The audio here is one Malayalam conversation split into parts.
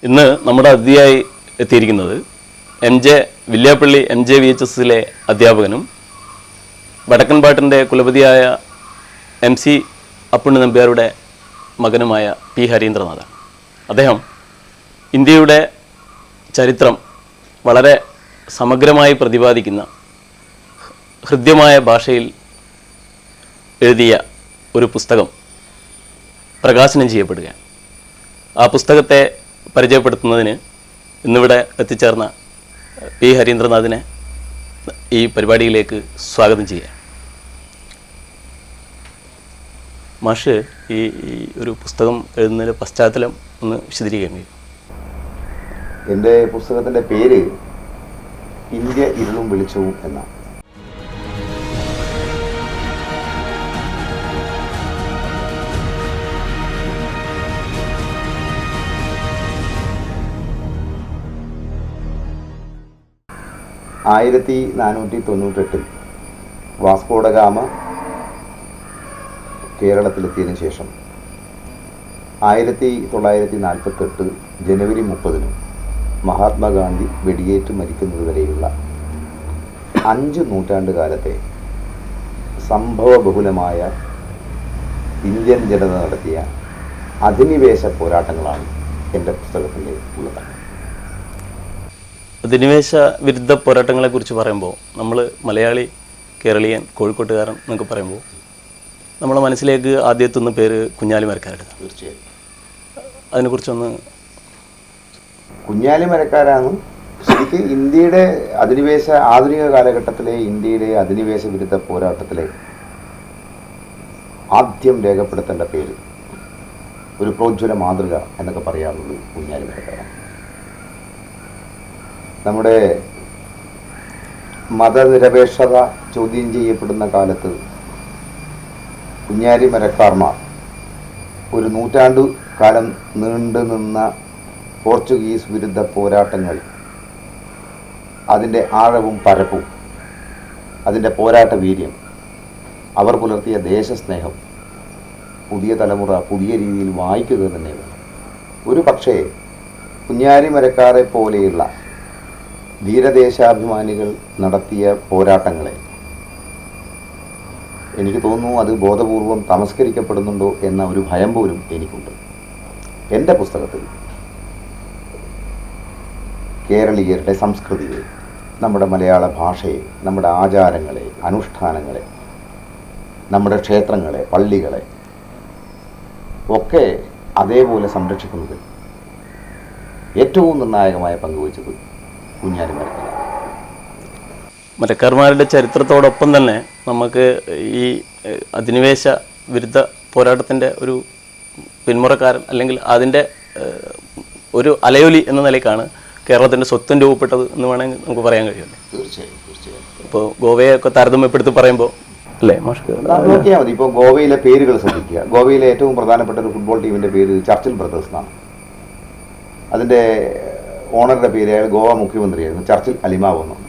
ഇന്ന് നമ്മുടെ അതിഥിയായി എത്തിയിരിക്കുന്നത് വില്യാപ്പള്ളി MJ VHSലെ അധ്യാപകനും വടക്കൻ പാട്ടിൻ്റെ കുലപതിയായ MC അപ്പുണ്ണി നമ്പ്യാരുടെ മകനുമായ P. ഹരീന്ദ്രനാഥാണ്. അദ്ദേഹം ഇന്ത്യയുടെ ചരിത്രം വളരെ സമഗ്രമായി പ്രതിപാദിക്കുന്ന ഹൃദ്യമായ ഭാഷയിൽ എഴുതിയ ഒരു പുസ്തകം പ്രകാശനം ചെയ്യപ്പെടുകയാണ്. ആ പുസ്തകത്തെ പരിചയപ്പെടുത്തുന്നതിന് ഇന്നിവിടെ എത്തിച്ചേർന്ന P. ഹരീന്ദ്രനാഥിനെ ഈ പരിപാടിയിലേക്ക് സ്വാഗതം ചെയ്യാം. മാഷ് ഈ ഒരു പുസ്തകം എഴുതുന്നതിൻ്റെ പശ്ചാത്തലം ഒന്ന് വിശദീകരിക്കാൻ കഴിയും? എൻ്റെ പുസ്തകത്തിൻ്റെ പേര് ഇന്ത്യ ഇരുളും വെളിച്ചവും എന്നാണ്. ആയിരത്തി 498 വാസ്കോഡ ഗാമ കേരളത്തിലെത്തിയതിനു ശേഷം 1948 ജനുവരി 30 മഹാത്മാഗാന്ധി വെടിയേറ്റ് മരിക്കുന്നതുവരെയുള്ള 5 നൂറ്റാണ്ട് കാലത്തെ സംഭവബഹുലമായ ഇന്ത്യൻ ജനത നടത്തിയ അധിനിവേശ പോരാട്ടങ്ങളാണ് എൻ്റെ പുസ്തകത്തിൻ്റെ ഉള്ളത്. അധിനിവേശ വിരുദ്ധ പോരാട്ടങ്ങളെക്കുറിച്ച് പറയുമ്പോൾ നമ്മൾ മലയാളി, കേരളീയൻ, കോഴിക്കോട്ടുകാരൻ എന്നൊക്കെ പറയുമ്പോൾ നമ്മുടെ മനസ്സിലേക്ക് ആദ്യത്തുന്ന പേര് കുഞ്ഞാലി മരക്കാരുടെ. തീർച്ചയായും അതിനെക്കുറിച്ചൊന്ന്. കുഞ്ഞാലി മരക്കാരാണ് ശരിക്കും ഇന്ത്യയുടെ ആധുനിക കാലഘട്ടത്തിലെ ഇന്ത്യയുടെ അധിനിവേശ വിരുദ്ധ പോരാട്ടത്തിലെ ആദ്യം രേഖപ്പെടുത്തേണ്ട പേര്, ഒരു പ്രോജ്വല മാതൃക എന്നൊക്കെ പറയാറുള്ളത് കുഞ്ഞാലി മരക്കാരാണ്. നമ്മുടെ മതനിരപേക്ഷത ചോദ്യം ചെയ്യപ്പെടുന്ന കാലത്ത് കുഞ്ഞാലി മരക്കാർമാർ ഒരു നൂറ്റാണ്ടു കാലം നീണ്ടു നിന്ന പോർച്ചുഗീസ് വിരുദ്ധ പോരാട്ടങ്ങൾ, അതിൻ്റെ ആഴവും പരപ്പും, അതിൻ്റെ പോരാട്ട വീര്യം, അവർ പുലർത്തിയ ദേശസ്നേഹം പുതിയ തലമുറ പുതിയ രീതിയിൽ വായിക്കുക തന്നെ വേണം. ഒരു പക്ഷേ കുഞ്ഞാലി മരക്കാരെ പോലെയുള്ള ധീരദേശാഭിമാനികൾ നടത്തിയ പോരാട്ടങ്ങളെ എനിക്ക് തോന്നുന്നു അത് ബോധപൂർവം തമസ്കരിക്കപ്പെടുന്നുണ്ടോ എന്ന ഒരു ഭയം പോലും എനിക്കുണ്ട്. എൻ്റെ പുസ്തകത്തിൽ കേരളീയരുടെ സംസ്കൃതിയെ, നമ്മുടെ മലയാള ഭാഷയെ, നമ്മുടെ ആചാരങ്ങളെ, അനുഷ്ഠാനങ്ങളെ, നമ്മുടെ ക്ഷേത്രങ്ങളെ, പള്ളികളെ ഒക്കെ അതേപോലെ സംരക്ഷിക്കുന്നതിൽ ഏറ്റവും നിർണായകമായ പങ്കുവച്ചത് കുഞ്ഞാലി മരക്കാരാണ്. മരക്കാർമാരുടെ ചരിത്രത്തോടൊപ്പം തന്നെ നമുക്ക് ഈ അധിനിവേശ വിരുദ്ധ പോരാട്ടത്തിൻ്റെ ഒരു പിന്മുറക്കാരൻ, അല്ലെങ്കിൽ അതിൻ്റെ ഒരു അലയൊലി എന്ന നിലയ്ക്കാണ് കേരളത്തിൻ്റെ സ്വത്വം രൂപപ്പെട്ടത് എന്ന് വേണമെങ്കിൽ നമുക്ക് പറയാൻ കഴിയുമല്ലോ. തീർച്ചയായും തീർച്ചയായും. ഇപ്പോൾ ഗോവയൊക്കെ താരതമ്യപ്പെടുത്തി പറയുമ്പോൾ അല്ലേ മാഷ്ക്ക് നോക്കിയാൽ മതി. ഇപ്പോൾ ഗോവയിലെ പേരുകൾ ശ്രദ്ധിക്കുക. ഗോവയിലെ ഏറ്റവും പ്രധാനപ്പെട്ട ഒരു ഫുട്ബോൾ ടീമിൻ്റെ പേര് ചർച്ചിൽ ബ്രദേഴ്സ് എന്നാണ്. അതിൻ്റെ ഓണറുടെ പേര് അയാൾ ഗോവ മുഖ്യമന്ത്രിയായിരുന്നു, ചർച്ചിൽ അലിമാവ് എന്നാണ്.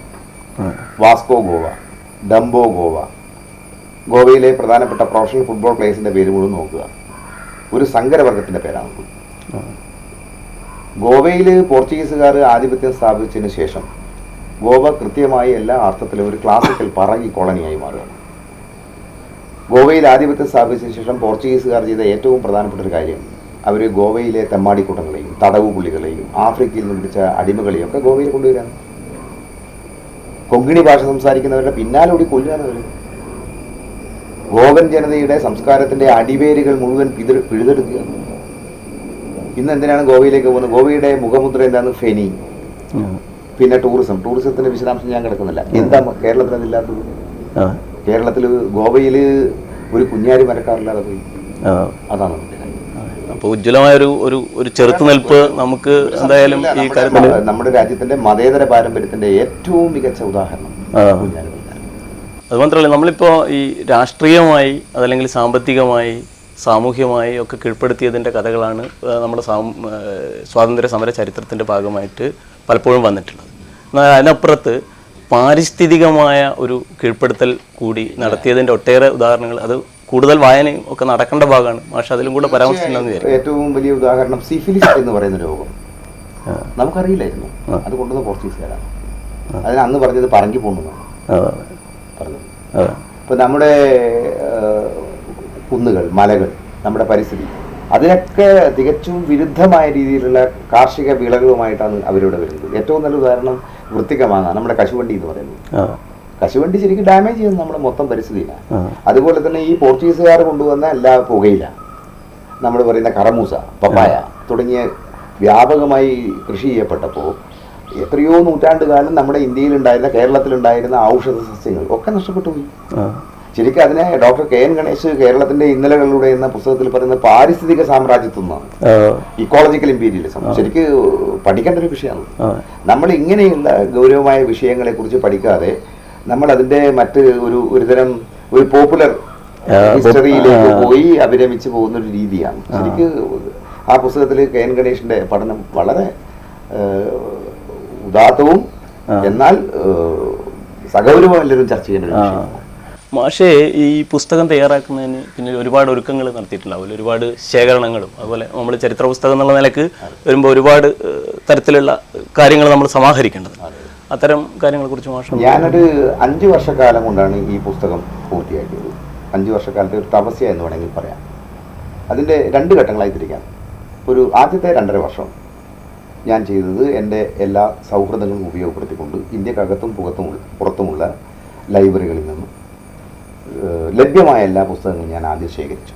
Vasco Goa, Dumbo Goa. ഗോവയിലെ പ്രധാനപ്പെട്ട പ്രൊഫഷണൽ ഫുട്ബോൾ പ്ലേയേഴ്സിൻ്റെ പേര് മുഴുവൻ നോക്കുക. ഒരു സങ്കരവർഗത്തിൻ്റെ പേരാണ്. ഗോവയിൽ പോർച്ചുഗീസുകാർ ആധിപത്യം സ്ഥാപിച്ചതിന് ശേഷം ഗോവ കൃത്യമായി എല്ലാ അർത്ഥത്തിലും ഒരു ക്ലാസിക്കൽ പറങ്കി കോളനിയായി മാറുകയാണ്. ഗോവയിൽ ആധിപത്യം സ്ഥാപിച്ചതിന് ശേഷം പോർച്ചുഗീസുകാർ ചെയ്ത ഏറ്റവും പ്രധാനപ്പെട്ട ഒരു കാര്യം, അവർ ഗോവയിലെ തെമ്മാടിക്കൂട്ടങ്ങളെയും തടവു പുള്ളികളെയും ആഫ്രിക്കയിൽ നിന്ന് പിടിച്ച അടിമകളെയും ഒക്കെ ഗോവയിൽ കൊണ്ടുവരാണ്. കൊങ്കിണി ഭാഷ സംസാരിക്കുന്നവരുടെ പിന്നാലെ ഓടി കൊല്ലുകയാണ് അവർ. ഗോവൻ ജനതയുടെ സംസ്കാരത്തിൻ്റെ അടിവേരുകൾ മുഴുവൻ പിഴുതെടുക്കുകയാണ്. ഇന്ന് എന്തിനാണ് ഗോവയിലേക്ക് പോകുന്നത്? ഗോവയുടെ മുഖമുദ്ര എന്താണ്? ഫെനി, പിന്നെ ടൂറിസത്തിൻ്റെ വിശദാംശം ഞാൻ കിടക്കുന്നില്ല. എന്താ കേരളത്തിൽ അതില്ലാത്തത്? കേരളത്തിൽ ഗോവയിൽ ഒരു കുഞ്ഞാലി മരക്കാറില്ലാതെ പോയി. അതാണ് അപ്പോൾ ഉജ്ജ്വലമായ ഒരു ചെറുത്തുനിൽപ്പ് നമുക്ക് എന്തായാലും ഈ കാര്യത്തിൽ നമ്മുടെ രാജ്യത്തിന്റെ മതേതര പാരമ്പര്യത്തിന്റെ ഏറ്റവും മികച്ച ഉദാഹരണം. അതുമാത്രമല്ല, നമ്മളിപ്പോൾ ഈ രാഷ്ട്രീയമായി അതല്ലെങ്കിൽ സാമ്പത്തികമായി സാമൂഹ്യമായി ഒക്കെ കീഴ്പ്പെടുത്തിയതിൻ്റെ കഥകളാണ് നമ്മുടെ സ്വാതന്ത്ര്യ സമര ചരിത്രത്തിൻ്റെ ഭാഗമായിട്ട് പലപ്പോഴും വന്നിട്ടുള്ളത്. എന്നാൽ അതിനപ്പുറത്ത് പാരിസ്ഥിതികമായ ഒരു കീഴ്പ്പെടുത്തൽ കൂടി നടത്തിയതിൻ്റെ ഒട്ടേറെ ഉദാഹരണങ്ങൾ, അത് കൂടുതൽ വായനയും ഒക്കെ നടക്കേണ്ട ഭാഗമാണ്. പക്ഷെ അതിലും കൂടെ പരാമർശിച്ചിട്ടുണ്ടെന്ന് വിചാരിക്കും. ഏറ്റവും വലിയ ഉദാഹരണം സിഫിലിസ് എന്ന് പറയുന്ന രോഗം. നമുക്കറിയില്ലായിരുന്നു. അത് കൊണ്ടുവന്ന പോർച്ചുഗീസുകാരാണ്. അതിന് അന്ന് പറഞ്ഞത് പറങ്കി പോകുന്നതാണ് പറഞ്ഞത്. ഇപ്പം നമ്മുടെ കുന്നുകൾ, മലകൾ, നമ്മുടെ പരിസ്ഥിതി, അതിനൊക്കെ തികച്ചും വിരുദ്ധമായ രീതിയിലുള്ള കാർഷിക വിളകളുമായിട്ടാണ് അവരിവിടെ വരുന്നത്. ഏറ്റവും നല്ല ഉദാഹരണം വൃത്തിക മാങ്ങ, നമ്മുടെ കശുവണ്ടി എന്ന് പറയുന്നത്. കശുവണ്ടി ശരിക്കും ഡാമേജ് ചെയ്യുന്നത് നമ്മുടെ മൊത്തം പരിസ്ഥിതിയിലാണ്. അതുപോലെ തന്നെ ഈ പോർച്ചുഗീസുകാർ കൊണ്ടുവന്ന എല്ലാ പുകയില, നമ്മൾ പറയുന്ന കറമൂസ, പപ്പായ തുടങ്ങിയ വ്യാപകമായി കൃഷി ചെയ്യപ്പെട്ടപ്പോൾ എത്രയോ നൂറ്റാണ്ട് കാലം നമ്മുടെ ഇന്ത്യയിലുണ്ടായിരുന്ന, കേരളത്തിലുണ്ടായിരുന്ന ഔഷധ സസ്യങ്ങൾ ഒക്കെ നഷ്ടപ്പെട്ടു പോയി. ശരിക്കും അതിനെ ഡോക്ടർ കെ എൻ ഗണേഷ് കേരളത്തിന്റെ ഇന്നലകളിലൂടെ എന്ന പുസ്തകത്തിൽ പറയുന്ന പാരിസ്ഥിതിക സാമ്രാജ്യത്വം എന്നാണ്, ഇക്കോളജിക്കൽ ഇമ്പീരിയലിസം. ശരിക്ക് പഠിക്കേണ്ട ഒരു വിഷയമാണ്. നമ്മൾ ഇങ്ങനെയുള്ള ഗൗരവമായ വിഷയങ്ങളെ കുറിച്ച് പഠിക്കാതെ നമ്മൾ അതിന്റെ മറ്റ് ഒരുതരം ഒരു പോപ്പുലർ ഹിസ്റ്ററിയിലേക്ക് പോയി അഭിരമിച്ച് പോകുന്ന ഒരു രീതിയാണ്. ശരിക്ക് ആ പുസ്തകത്തിൽ കെ എൻ ഗണേഷിന്റെ പഠനം വളരെ ഉദാത്തവും എന്നാൽ സഗൗരവം എല്ലാവരും ചർച്ച ചെയ്യേണ്ട ഒരു വിഷയമാണ്. മാഷേ, ഈ പുസ്തകം തയ്യാറാക്കുന്നതിന് പിന്നിൽ ഒരുപാട് ഒരുക്കങ്ങൾ നടത്തിയിട്ടുണ്ടാവില്ല, ഒരുപാട് ശേഖരണങ്ങളും. അതുപോലെ നമ്മൾ ചരിത്ര പുസ്തകം എന്നുള്ള നിലക്ക് വരുമ്പോൾ ഒരുപാട് തരത്തിലുള്ള കാര്യങ്ങൾ നമ്മൾ സമാഹരിക്കേണ്ടത്. അത്തരം കാര്യങ്ങളെ കുറിച്ച് മാഷ്. ഞാനൊരു 5 വർഷക്കാലം കൊണ്ടാണ് ഈ പുസ്തകം പൂർത്തിയാക്കിയത്. 5 വർഷക്കാലത്തെ ഒരു തപസ്യ എന്ന് വേണമെങ്കിൽ പറയാം. അതിൻ്റെ 2 ഘട്ടങ്ങളായി തിരിക്കാം. ആദ്യത്തെ 2.5 വർഷം ഞാൻ ചെയ്തത് എൻ്റെ എല്ലാ സൗഹൃദങ്ങളും ഉപയോഗപ്പെടുത്തിക്കൊണ്ട് ഇന്ത്യക്കകത്തും പുറത്തുമുള്ള ലൈബ്രറികളിൽ നിന്നും ലഭ്യമായ എല്ലാ പുസ്തകങ്ങളും ഞാൻ ആദ്യം ശേഖരിച്ചു.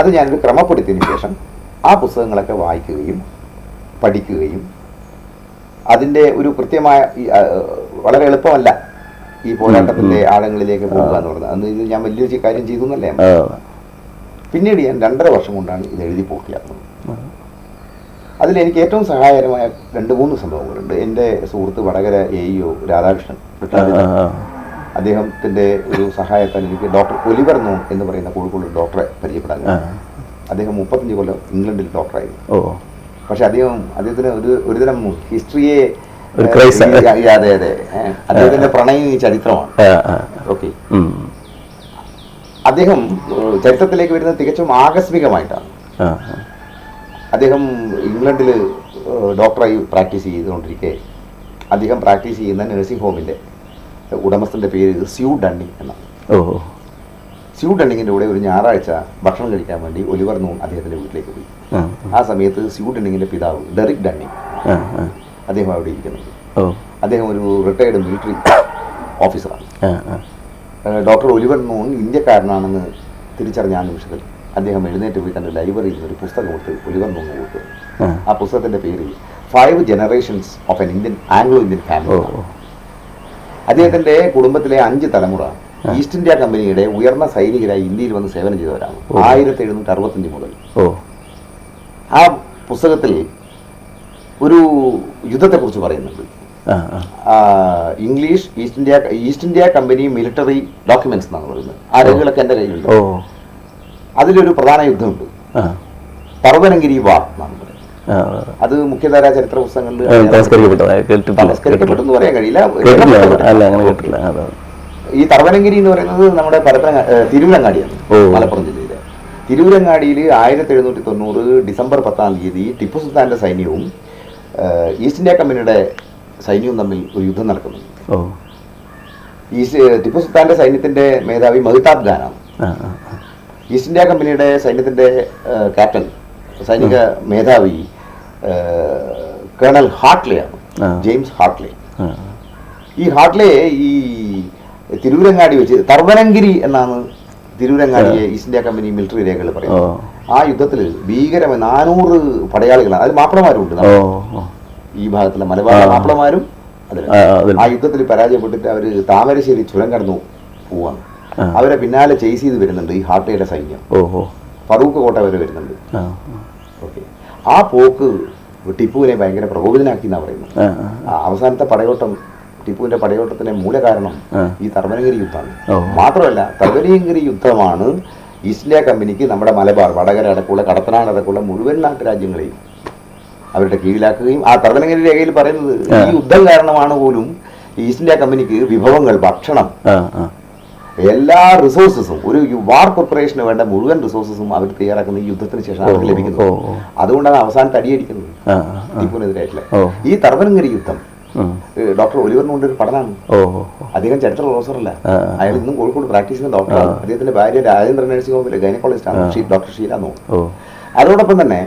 അത് ഞാനൊരു ക്രമപ്പെടുത്തിയതിന് ശേഷം ആ പുസ്തകങ്ങളൊക്കെ വായിക്കുകയും പഠിക്കുകയും അതിൻ്റെ ഒരു കൃത്യമായ വളരെ എളുപ്പമല്ല ഈ പോരാട്ടത്തിൻ്റെ ആഴങ്ങളിലേക്ക് പോകുക എന്ന് പറഞ്ഞത്. അന്ന് ഇത് ഞാൻ വലിയൊരു കാര്യം ചെയ്തു എന്നല്ലേ. പിന്നീട് ഞാൻ 2.5 വർഷം കൊണ്ടാണ് ഇത് എഴുതി പൂർത്തിയാക്കുന്നത്. അതിലെനിക്ക് ഏറ്റവും സഹായകരമായ 2-3 സംഭവങ്ങളുണ്ട്. എൻ്റെ സുഹൃത്ത് വടകര AEO രാധാകൃഷ്ണൻ, അദ്ദേഹത്തിൻ്റെ ഒരു സഹായത്താൽ എനിക്ക് ഡോക്ടർ ഒലിവർ നോൺ എന്ന് പറയുന്ന കോഴിക്കോട് ഡോക്ടറെ പരിചയപ്പെടാൻ. അദ്ദേഹം 35 കൊല്ലം ഇംഗ്ലണ്ടിൽ ഡോക്ടറായിരുന്നു. പക്ഷെ അദ്ദേഹത്തിന് ഒരുതരം ഹിസ്റ്ററിയെ, അതെ അതെ, അദ്ദേഹത്തിന്റെ പ്രണയം ഈ ചരിത്രമാണ്. ഓക്കെ, അദ്ദേഹം ചരിത്രത്തിലേക്ക് വരുന്നത് തികച്ചും ആകസ്മികമായിട്ടാണ്. അദ്ദേഹം ഇംഗ്ലണ്ടിൽ ഡോക്ടറായി പ്രാക്ടീസ് ചെയ്തുകൊണ്ടിരിക്കെ അദ്ദേഹം പ്രാക്ടീസ് ചെയ്യുന്ന നഴ്സിംഗ് ഹോമിൻ്റെ ഉടമസ്ഥൻ്റെ പേര് സ്യൂ ഡണ്ണിങ് എന്നാണ്. സ്യൂ ഡണ്ണിങ്ങിൻ്റെ കൂടെ ഒരു ഞായറാഴ്ച ഭക്ഷണം കഴിക്കാൻ വേണ്ടി ഒലിവർ നോൺ അദ്ദേഹത്തിൻ്റെ വീട്ടിലേക്ക് പോയി. ആ സമയത്ത് സ്യൂ ഡണ്ണിങ്ങിൻ്റെ പിതാവ് ഡെറിക് ഡണ്ണിങ് അദ്ദേഹം അവിടെ ഇരിക്കുന്നുണ്ട്. അദ്ദേഹം ഒരു റിട്ടയർഡ് മിലിറ്ററി ഓഫീസറാണ്. ഡോക്ടർ ഒലിവർ നോൺ ഇന്ത്യക്കാരനാണെന്ന് തിരിച്ചറിഞ്ഞ ആ നിമിഷത്തിൽ അദ്ദേഹം എഴുന്നേറ്റ് പോയി തൻ്റെ ലൈബ്രറിയിൽ നിന്ന് ഒരു പുസ്തകം കൊടുത്ത് ഒലിവർ നോൺ കൊടുത്തു. ആ പുസ്തകത്തിൻ്റെ പേര് 5 Generations of an Anglo Indian Family. അദ്ദേഹത്തിൻ്റെ കുടുംബത്തിലെ 5 തലമുറ ഈസ്റ്റ് ഇന്ത്യ കമ്പനിയുടെ ഉയർന്ന സൈനികരായി ഇന്ത്യയിൽ വന്ന് സേവനം ചെയ്തവരാണ് 1765 മുതൽ. ആ പുസ്തകത്തിൽ ഒരു യുദ്ധത്തെക്കുറിച്ച് പറയുന്നുണ്ട്. English east India company military documents എന്നാണ് പറയുന്നത്. ആ രേഖകളൊക്കെ എൻ്റെ കയ്യിലുണ്ട്. അതിലൊരു പ്രധാന യുദ്ധമുണ്ട്, പർവ്വതനഗിരി വാർ എന്നാണ് പറയുന്നത്. അത് മുഖ്യധാരാ ചരിത്ര പുസ്തകങ്ങളിൽ തമസ്കരിക്കപ്പെട്ടെന്ന് പറയാൻ കഴിയില്ല. ഈ തർവനഗിരി എന്ന് പറയുന്നത് നമ്മുടെ തിരുവരങ്ങാടിയാണ്, മലപ്പുറം ജില്ലയിലെ. തിരൂരങ്ങാടിയിൽ 1790 ഡിസംബർ 10-ാം തീയതി ടിപ്പു സുൽത്താൻ്റെ സൈന്യവും ഈസ്റ്റ് ഇന്ത്യ കമ്പനിയുടെ സൈന്യവും തമ്മിൽ ഒരു യുദ്ധം നടക്കുന്നുണ്ട്. ടിപ്പു സുൽത്താൻ്റെ സൈന്യത്തിൻ്റെ മേധാവി മഹിതാബ് ഖാനാണ്. ഈസ്റ്റ് ഇന്ത്യ കമ്പനിയുടെ സൈന്യത്തിൻ്റെ ക്യാപ്റ്റൻ, സൈനിക മേധാവി കേണൽ ഹാർട്ട്ലെയാണ്, ജെയിംസ് ഹാർട്ട്ലെ. ഈ ഹാർട്ട്ലെ ഈ തിരൂരങ്ങാടി വെച്ച് തർവനഗിരി എന്നാണ് തിരൂരങ്ങാടിയെ ഈസ്റ്റ് ഇന്ത്യ കമ്പനി മിലിറ്ററി രേഖകൾ പറയുന്നത്. ആ യുദ്ധത്തിൽ ഭീകരമായ 400 പടയാളികളാണ്, അതിൽ മാപ്പിളമാരുണ്ട്. ഈ ഭാഗത്തുള്ള മലബാർ മാപ്പിളമാരും ആ യുദ്ധത്തിൽ പരാജയപ്പെട്ടിട്ട് അവർ താമരശ്ശേരി ചുരം കടന്നു പോവാണ്. അവരെ പിന്നാലെ ചേസ് ചെയ്ത് വരുന്നുണ്ട് ഈ ഹാർട്ട്ലെയുടെ സൈന്യം. ഫറൂഖ് കോട്ട വരെ വരുന്നുണ്ട്. ഓക്കെ, ആ പോക്ക് ടിപ്പുവിനെ ഭയങ്കര പ്രകോപിതനാക്കി എന്നാണ് പറയുന്നത്. അവസാനത്തെ പടയോട്ടം, ടിപ്പുവിന്റെ പടയോട്ടത്തിന്റെ മൂലകാരണം ഈ തർവനഗിരി യുദ്ധമാണ്. മാത്രമല്ല, തർവനഗിരി യുദ്ധമാണ് ഈസ്റ്റ് ഇന്ത്യ കമ്പനിക്ക് നമ്മുടെ മലബാർ, വടകര അടക്കമുള്ള, കടത്തനാട് അടക്കമുള്ള മുഴുവൻ നാട്ടുരാജ്യങ്ങളെയും അവരുടെ കീഴിലാക്കുകയും, ആ തർവനഗിരി രേഖയിൽ പറയുന്നത് ഈ യുദ്ധം കാരണമാണ് പോലും ഈസ്റ്റ് ഇന്ത്യ കമ്പനിക്ക് വിഭവങ്ങൾ, ഭക്ഷണം എല്ലാ റിസോഴ്സസും ഒരു വാർ പ്രിപ്പറേഷന് വേണ്ട മുഴുവൻ റിസോഴ്സസും അവർ തയ്യാറാക്കുന്ന ഈ യുദ്ധത്തിന് ശേഷം അവർക്ക് ലഭിക്കുന്നത്. അതുകൊണ്ടാണ് അവസാനം തടിയടിക്കുന്നത് ടിപ്പുവിനെതിരായിട്ടുള്ള ഈ തർവനങ്കരി യുദ്ധം. ഡോക്ടർ ഒലിവറിനുണ്ട് ഒരു പഠനമാണ്. അദ്ദേഹം ചരിത്ര പ്രൊഫസറല്ല, അയാൾ ഇന്നും കോഴിക്കോട് പ്രാക്ടീസ് ചെയ്യുന്ന ഡോക്ടറാണ്. അദ്ദേഹത്തിന്റെ ഭാര്യ രാജേന്ദ്ര നഴ്സിംഗ് ഹോമിലെ ഗൈനക്കോളജിസ്റ്റാണ് ഡോക്ടർ ഷീല എന്ന്. അതോടൊപ്പം തന്നെ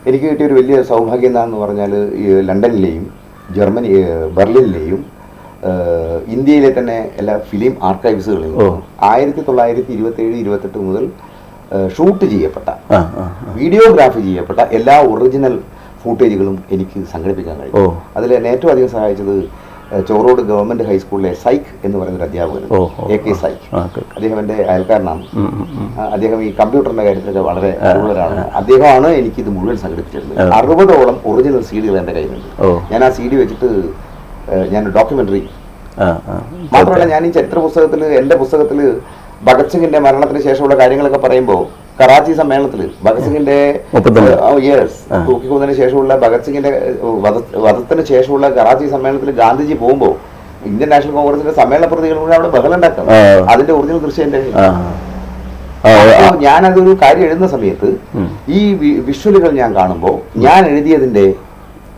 എനിക്ക് കിട്ടിയ ഒരു വലിയ സൗഭാഗ്യം എന്താണെന്ന് പറഞ്ഞാൽ ഈ ലണ്ടനിലെയും ജർമ്മനി ബെർലിനിലെയും ഇന്ത്യയിലെ തന്നെ എല്ലാ ഫിലിം ആർക്കൈവ്സുകളിലും 1927-28 മുതൽ ഷൂട്ട് ചെയ്യപ്പെട്ട വീഡിയോഗ്രാഫി ചെയ്യപ്പെട്ട എല്ലാ ഒറിജിനൽ ഫൂട്ടേജുകളും എനിക്ക് സംഘടിപ്പിക്കാൻ കഴിയും. അതിൽ എന്നെ ഏറ്റവും അധികം സഹായിച്ചത് ചോറോട് ഗവൺമെന്റ് ഹൈസ്കൂളിലെ സൈക്ക് എന്ന് പറയുന്നൊരു അധ്യാപകൻ, AK സൈക്ക്. അദ്ദേഹം എൻ്റെ അയൽക്കാരനാണ്. അദ്ദേഹം ഈ കമ്പ്യൂട്ടറിന്റെ കാര്യത്തിലൊക്കെ വളരെ കൂടുതലാണ്. അദ്ദേഹമാണ് എനിക്കിത് മുഴുവൻ സംഘടിപ്പിച്ചിരുന്നത്. 60ഓളം ഒറിജിനൽ CD-കൾ എൻ്റെ കയ്യിലുണ്ട്. ഞാൻ ആ CD വെച്ചിട്ട് ഞാൻ ഡോക്യുമെന്ററി മാത്രമല്ല, ഞാൻ ഈ ചരിത്ര പുസ്തകത്തിൽ എൻ്റെ പുസ്തകത്തിൽ ഭഗത് സിംഗിന്റെ മരണത്തിന് ശേഷമുള്ള കാര്യങ്ങളൊക്കെ പറയുമ്പോൾ കറാച്ചി സമ്മേളനത്തിൽ ഭഗത് സിംഗിന്റെ തൂക്കിക്കൊന്നതിന് ശേഷമുള്ള ഭഗത് സിംഗിന്റെ വധത്തിന് ശേഷമുള്ള കറാച്ചി സമ്മേളനത്തിൽ ഗാന്ധിജി പോകുമ്പോൾ ഇന്ത്യൻ നാഷണൽ കോൺഗ്രസിന്റെ സമ്മേളന പ്രതികൾ കൂടെ അവിടെ ബഹളം ഉണ്ടാക്കാം. അതിന്റെ ഒറിജിനൽ ദൃശ്യം എന്റെ ഞാനതൊരു കാര്യം എഴുതുന്ന സമയത്ത് ഈ വിഷ്വലുകൾ ഞാൻ കാണുമ്പോൾ ഞാൻ എഴുതിയതിന്റെ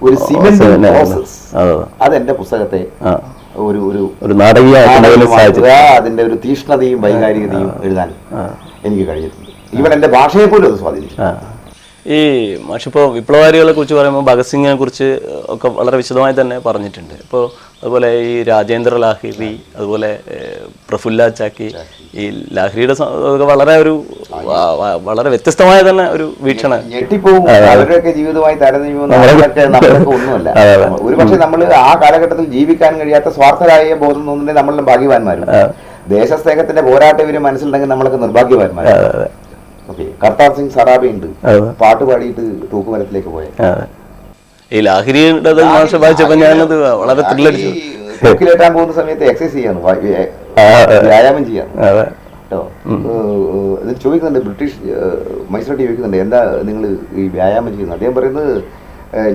ഒരു സിമെന്റ് പ്രോസസ് അതെന്റെ പുസ്തകത്തെ ഒരു അതിന്റെ ഒരു തീഷ്ണതയും വൈകാരികതയും എഴുതാൻ എനിക്ക് കഴിഞ്ഞിട്ടുണ്ട്. ഈവൻ എന്റെ ഭാഷയെ പോലും അത് സ്വാധീനിച്ചു. ഈ മാഷിപ്പോൾ വിപ്ലവകാരികളെ കുറിച്ച് പറയുമ്പോൾ ഭഗത് സിംഗിനെ കുറിച്ച് ഒക്കെ വളരെ വിശദമായി തന്നെ പറഞ്ഞിട്ടുണ്ട്. ഇപ്പോൾ അതുപോലെ ഈ രാജേന്ദ്ര ലാഹിരി, അതുപോലെ പ്രഫുല്ല ചാക്കി, ഈ ലാഹിരിയുടെ വളരെ വളരെ വ്യത്യസ്തമായ തന്നെ ഒരു വീക്ഷണം. ഞെട്ടിപ്പോവും. അവരുടെയൊക്കെ ജീവിതമായി താരതമ്യം നമ്മളൊക്കെ ഒന്നുമല്ല. ഒരുപക്ഷെ നമ്മൾ ആ കാലഘട്ടത്തിൽ ജീവിക്കാൻ കഴിയാത്ത സ്വാർത്ഥരായ ബോധം തോന്നുന്നുണ്ടെങ്കിൽ നമ്മളും ഭാഗ്യവാന്മാരും. ദേശസ്നേഹത്തിന്റെ പോരാട്ടം ഇവര് മനസ്സിലുണ്ടെങ്കിൽ നമ്മളൊക്കെ നിർഭാഗ്യവാന്മാരും. കർത്താർ സിംഗ് സറാബി ഉണ്ട്, പാട്ട് പാടിയിട്ട് തൂക്കുമരത്തിലേക്ക് പോയ. ഈ ലാഹിരിയുടെ ഞാനത് വളരെ തൂക്കിലേറ്റാൻ പോകുന്ന സമയത്ത് എക്സസൈസ് ചെയ്യാണ്, വ്യായാമം ചെയ്യാണ് കേട്ടോ. എന്നിട്ട് ചോദിക്കുന്നുണ്ട്, ബ്രിട്ടീഷ് മജിസ്ട്രേറ്റ് ചോദിക്കുന്നുണ്ട്, എന്താ നിങ്ങൾ ഈ വ്യായാമം ചെയ്യുന്നത്? അദ്ദേഹം പറയുന്നത്,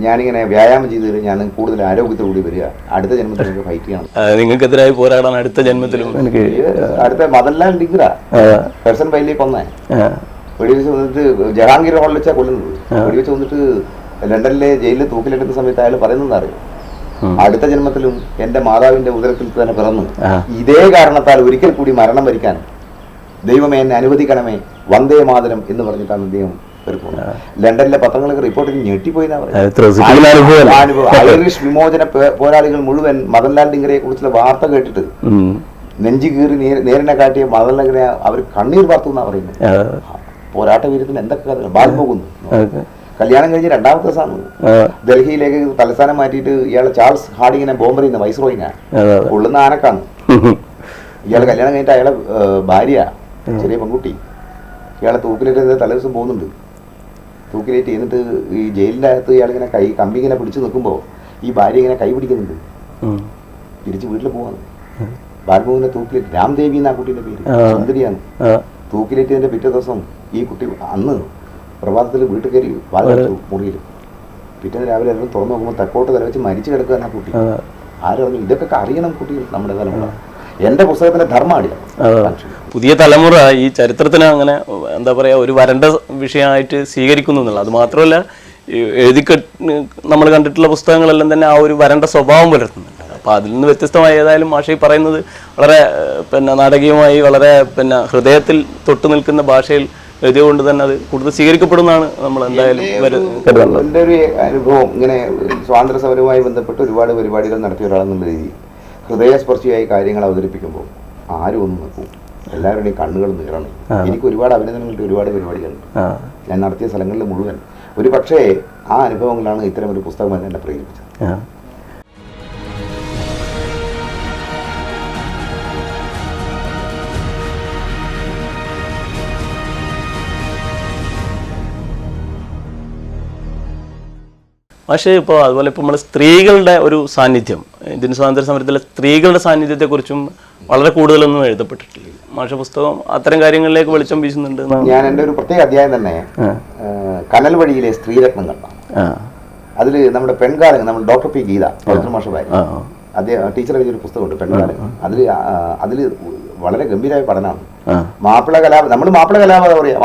ഞാനിങ്ങനെ വ്യായാമം ചെയ്ത് ഞാൻ കൂടുതൽ ആരോഗ്യത്തോടുകൂടി വരിക, അടുത്ത ജന്മത്തിൽ നിങ്ങൾക്ക് ഫൈറ്റ് ചെയ്യണം, നിങ്ങൾക്കെതിരായി പോരാടാൻ അടുത്ത ജന്മത്തിലും. അടുത്ത മദൻലാൽ ഡിഗ്ര പേഴ്സൺ ബൈലി കൊന്നേ വെടിവെച്ച് വന്നിട്ട് ജഹാംഗീർ ഹോളിൽ വെച്ചാൽ കൊല്ലുന്നത്. വെടിവെച്ച് വന്നിട്ട് ലണ്ടനിലെ ജയിലിൽ തൂക്കിലെടുക്കുന്ന സമയത്ത് അയാൾ പറയുന്നത് അറിയും, അടുത്ത ജന്മത്തിലും എന്റെ മാതാവിന്റെ ഉദരത്തിൽ തന്നെ പിറന്നു ഇതേ കാരണത്താൽ ഒരിക്കൽ കൂടി മരണം വരിക്കാൻ ദൈവമേ എന്നെ അനുവദിക്കണമേ, വന്ദേ മാതരം എന്ന് പറഞ്ഞിട്ടാണ് അദ്ദേഹം ലണ്ടനിലെ പത്രങ്ങളൊക്കെ റിപ്പോർട്ടിൽ ഞെട്ടിപ്പോയിന്നാ പറയുന്നത്. ഐറിഷ് വിമോചന പോരാളികൾ മുഴുവൻ മദൻലാൽ ഡിംഗറയെ കുറിച്ചുള്ള വാർത്ത കേട്ടിട്ട് നെഞ്ചി കീറി നേരിനെ കാട്ടിയ മദൻലാലിനെ അവർ കണ്ണീർ വാർത്തു എന്നാ പറയുന്നത്. പോരാട്ട വീരത്തിന് എന്തൊക്കെ കഥകൾ. ബാൽമുകുന്നു കല്യാണം കഴിഞ്ഞ് 2ാമത്തെ ദിവസമാണ് ഡൽഹിയിലേക്ക് തലസ്ഥാനം മാറ്റിയിട്ട് ഇയാളെ ചാൾസ് ഹാർഡിങ്ങിനെ ബോംബെറിയുന്ന വൈസ്രോയിനെ കൊള്ളുന്ന ആനക്കാണ്. ഇയാൾ കല്യാണം കഴിഞ്ഞിട്ട് അയാളെ ഭാര്യ ചെറിയ പെൺകുട്ടി ഇയാളെ തൂക്കിലേറ്റ് തലേദിവസം പോകുന്നുണ്ട്. തൂക്കിലേറ്റ് എന്നിട്ട് ഈ ജയിലിൻ്റെ അകത്ത് ഇയാളിങ്ങനെ കമ്പി ഇങ്ങനെ പിടിച്ചു നിൽക്കുമ്പോൾ ഈ ഭാര്യ ഇങ്ങനെ കൈ പിടിക്കുന്നുണ്ട്. തിരിച്ച് വീട്ടിൽ പോവാണ്. ബാൽമുകിനെ തൂക്കിലേറ്റ്, രാംദേവി എന്നാ കുട്ടീൻ്റെ പേര്, സുന്ദരിയാണ്. തൂക്കിലേറ്റതിൻ്റെ പിറ്റേ ദിവസം ഈ കുട്ടി അന്ന് പ്രഭാതത്തിൽ വീട്ടിൽ കയറി വാതിലടച്ചു മുറിയിൽ. പിറ്റേന്ന് രാവിലെ എല്ലാം തുറന്നു നോക്കുമ്പോൾ തെക്കോട്ട് തലവെച്ച് മരിച്ചു കിടക്കുക എന്നാ കുട്ടി. ആരറിഞ്ഞു? ഇതൊക്കെ അറിയണം കുട്ടികൾ, നമ്മുടെ തലമുറ. എൻ്റെ പുസ്തകത്തിൻ്റെ ധർമ്മമാണ്. പുതിയ തലമുറ ഈ ചരിത്രത്തിന് അങ്ങനെ എന്താ പറയുക ഒരു വരണ്ട വിഷയമായിട്ട് സ്വീകരിക്കുന്നു എന്നുള്ളത്. അത് മാത്രമല്ല നമ്മൾ കണ്ടിട്ടുള്ള പുസ്തകങ്ങളെല്ലാം തന്നെ ആ ഒരു വരണ്ട സ്വഭാവം പുലർത്തുന്നുണ്ട്. അപ്പോൾ അതിൽ നിന്ന് വ്യത്യസ്തമായി ഏതായാലും മാഷി പറയുന്നത് വളരെ നാടകീയമായി വളരെ ഹൃദയത്തിൽ തൊട്ടു നിൽക്കുന്ന ഭാഷയിൽ എഴുതിയതുകൊണ്ട് തന്നെ അത് കൂടുതൽ സ്വീകരിക്കപ്പെടുന്നതാണ് നമ്മൾ എന്തായാലും കരുതുന്നത്. എൻ്റെ ഒരു അനുഭവം ഇങ്ങനെ സ്വാതന്ത്ര്യ സമരവുമായി ബന്ധപ്പെട്ട് ഒരുപാട് പരിപാടികൾ നടത്തിയ ഒരാളെന്നുള്ള രീതി ഹൃദയസ്പർശിയായി കാര്യങ്ങൾ അവതരിപ്പിക്കുമ്പോൾ ആരും ഒന്നും നിൽക്കും, എല്ലാവരുടെയും കണ്ണുകൾ നീറണം. എനിക്ക് ഒരുപാട് അഭിനന്ദനങ്ങൾ, ഒരുപാട് പരിപാടികളുണ്ട് ഞാൻ നടത്തിയ സ്ഥലങ്ങളിൽ മുഴുവൻ. ഒരു പക്ഷേ ആ അനുഭവങ്ങളാണ് ഇത്തരം ഒരു പുസ്തകം എന്നെ പ്രേരിപ്പിച്ചത്. പക്ഷേ ഇപ്പോൾ അതുപോലെ ഇപ്പോൾ നമ്മൾ സ്ത്രീകളുടെ ഒരു സാന്നിധ്യം, ഇന്ത്യൻ സ്വാതന്ത്ര്യ സമരത്തിലെ സ്ത്രീകളുടെ സാന്നിധ്യത്തെക്കുറിച്ചും വളരെ കൂടുതലൊന്നും എഴുതപ്പെട്ടിട്ടില്ല. മാഷ പുസ്തകം അത്തരം കാര്യങ്ങളിലേക്ക് വെളിച്ചം വീശുന്നുണ്ട്. ഞാൻ എൻ്റെ ഒരു പ്രത്യേക അധ്യായം തന്നെ കനൽ വഴിയിലെ സ്ത്രീരത്നങ്ങൾ, അതിൽ നമ്മുടെ പെൺകാലങ്ങൾ, നമ്മൾ ഡോക്ടർ പി ഗീത മാഷ ഭാര്യ, അദ്ദേഹം ടീച്ചർ എഴുതിയൊരു പുസ്തകമുണ്ട് പെൺകാലങ്ങൾ. അതിൽ വളരെ ഗംഭീരമായ പഠനമാണ്. മാപ്പിള കലാപം, നമ്മൾ മാപ്പിള കലാപം എന്താ പറയുക,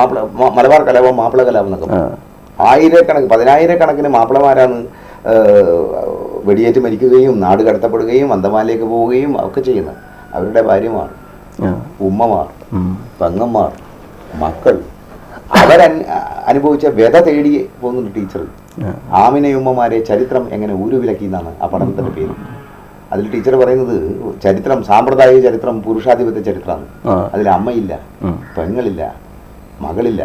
മലബാർ കലാപം, മാപ്പിള കലാപം എന്നൊക്കെ പറയും. ആയിരക്കണക്കിന് 10,000-കണക്കിന് മാപ്പിളമാരാണ് വെടിയേറ്റ് മരിക്കുകയും നാട് കടത്തപ്പെടുകയും അന്തമാനിലേക്ക് പോവുകയും ഒക്കെ ചെയ്യുന്നത്. അവരുടെ ഭാര്യമാർ, ഉമ്മമാർ, പെങ്ങന്മാർ, മക്കൾ, അനുഭവിച്ച വ്യത തേടി പോകുന്നുണ്ട് ടീച്ചർ. ആമിനയുമ്മമാരെ ചരിത്രം എങ്ങനെ ഊരുവിലക്കി എന്നാണ് ആ പഠനത്തിൻ്റെ പേര്. അതിൽ ടീച്ചർ പറയുന്നത് ചരിത്രം സാമ്പ്രദായിക ചരിത്രം പുരുഷാധിപത്യ ചരിത്രമാണ്. അതിൽ അമ്മയില്ല, പെങ്ങളില്ല, മകളില്ല.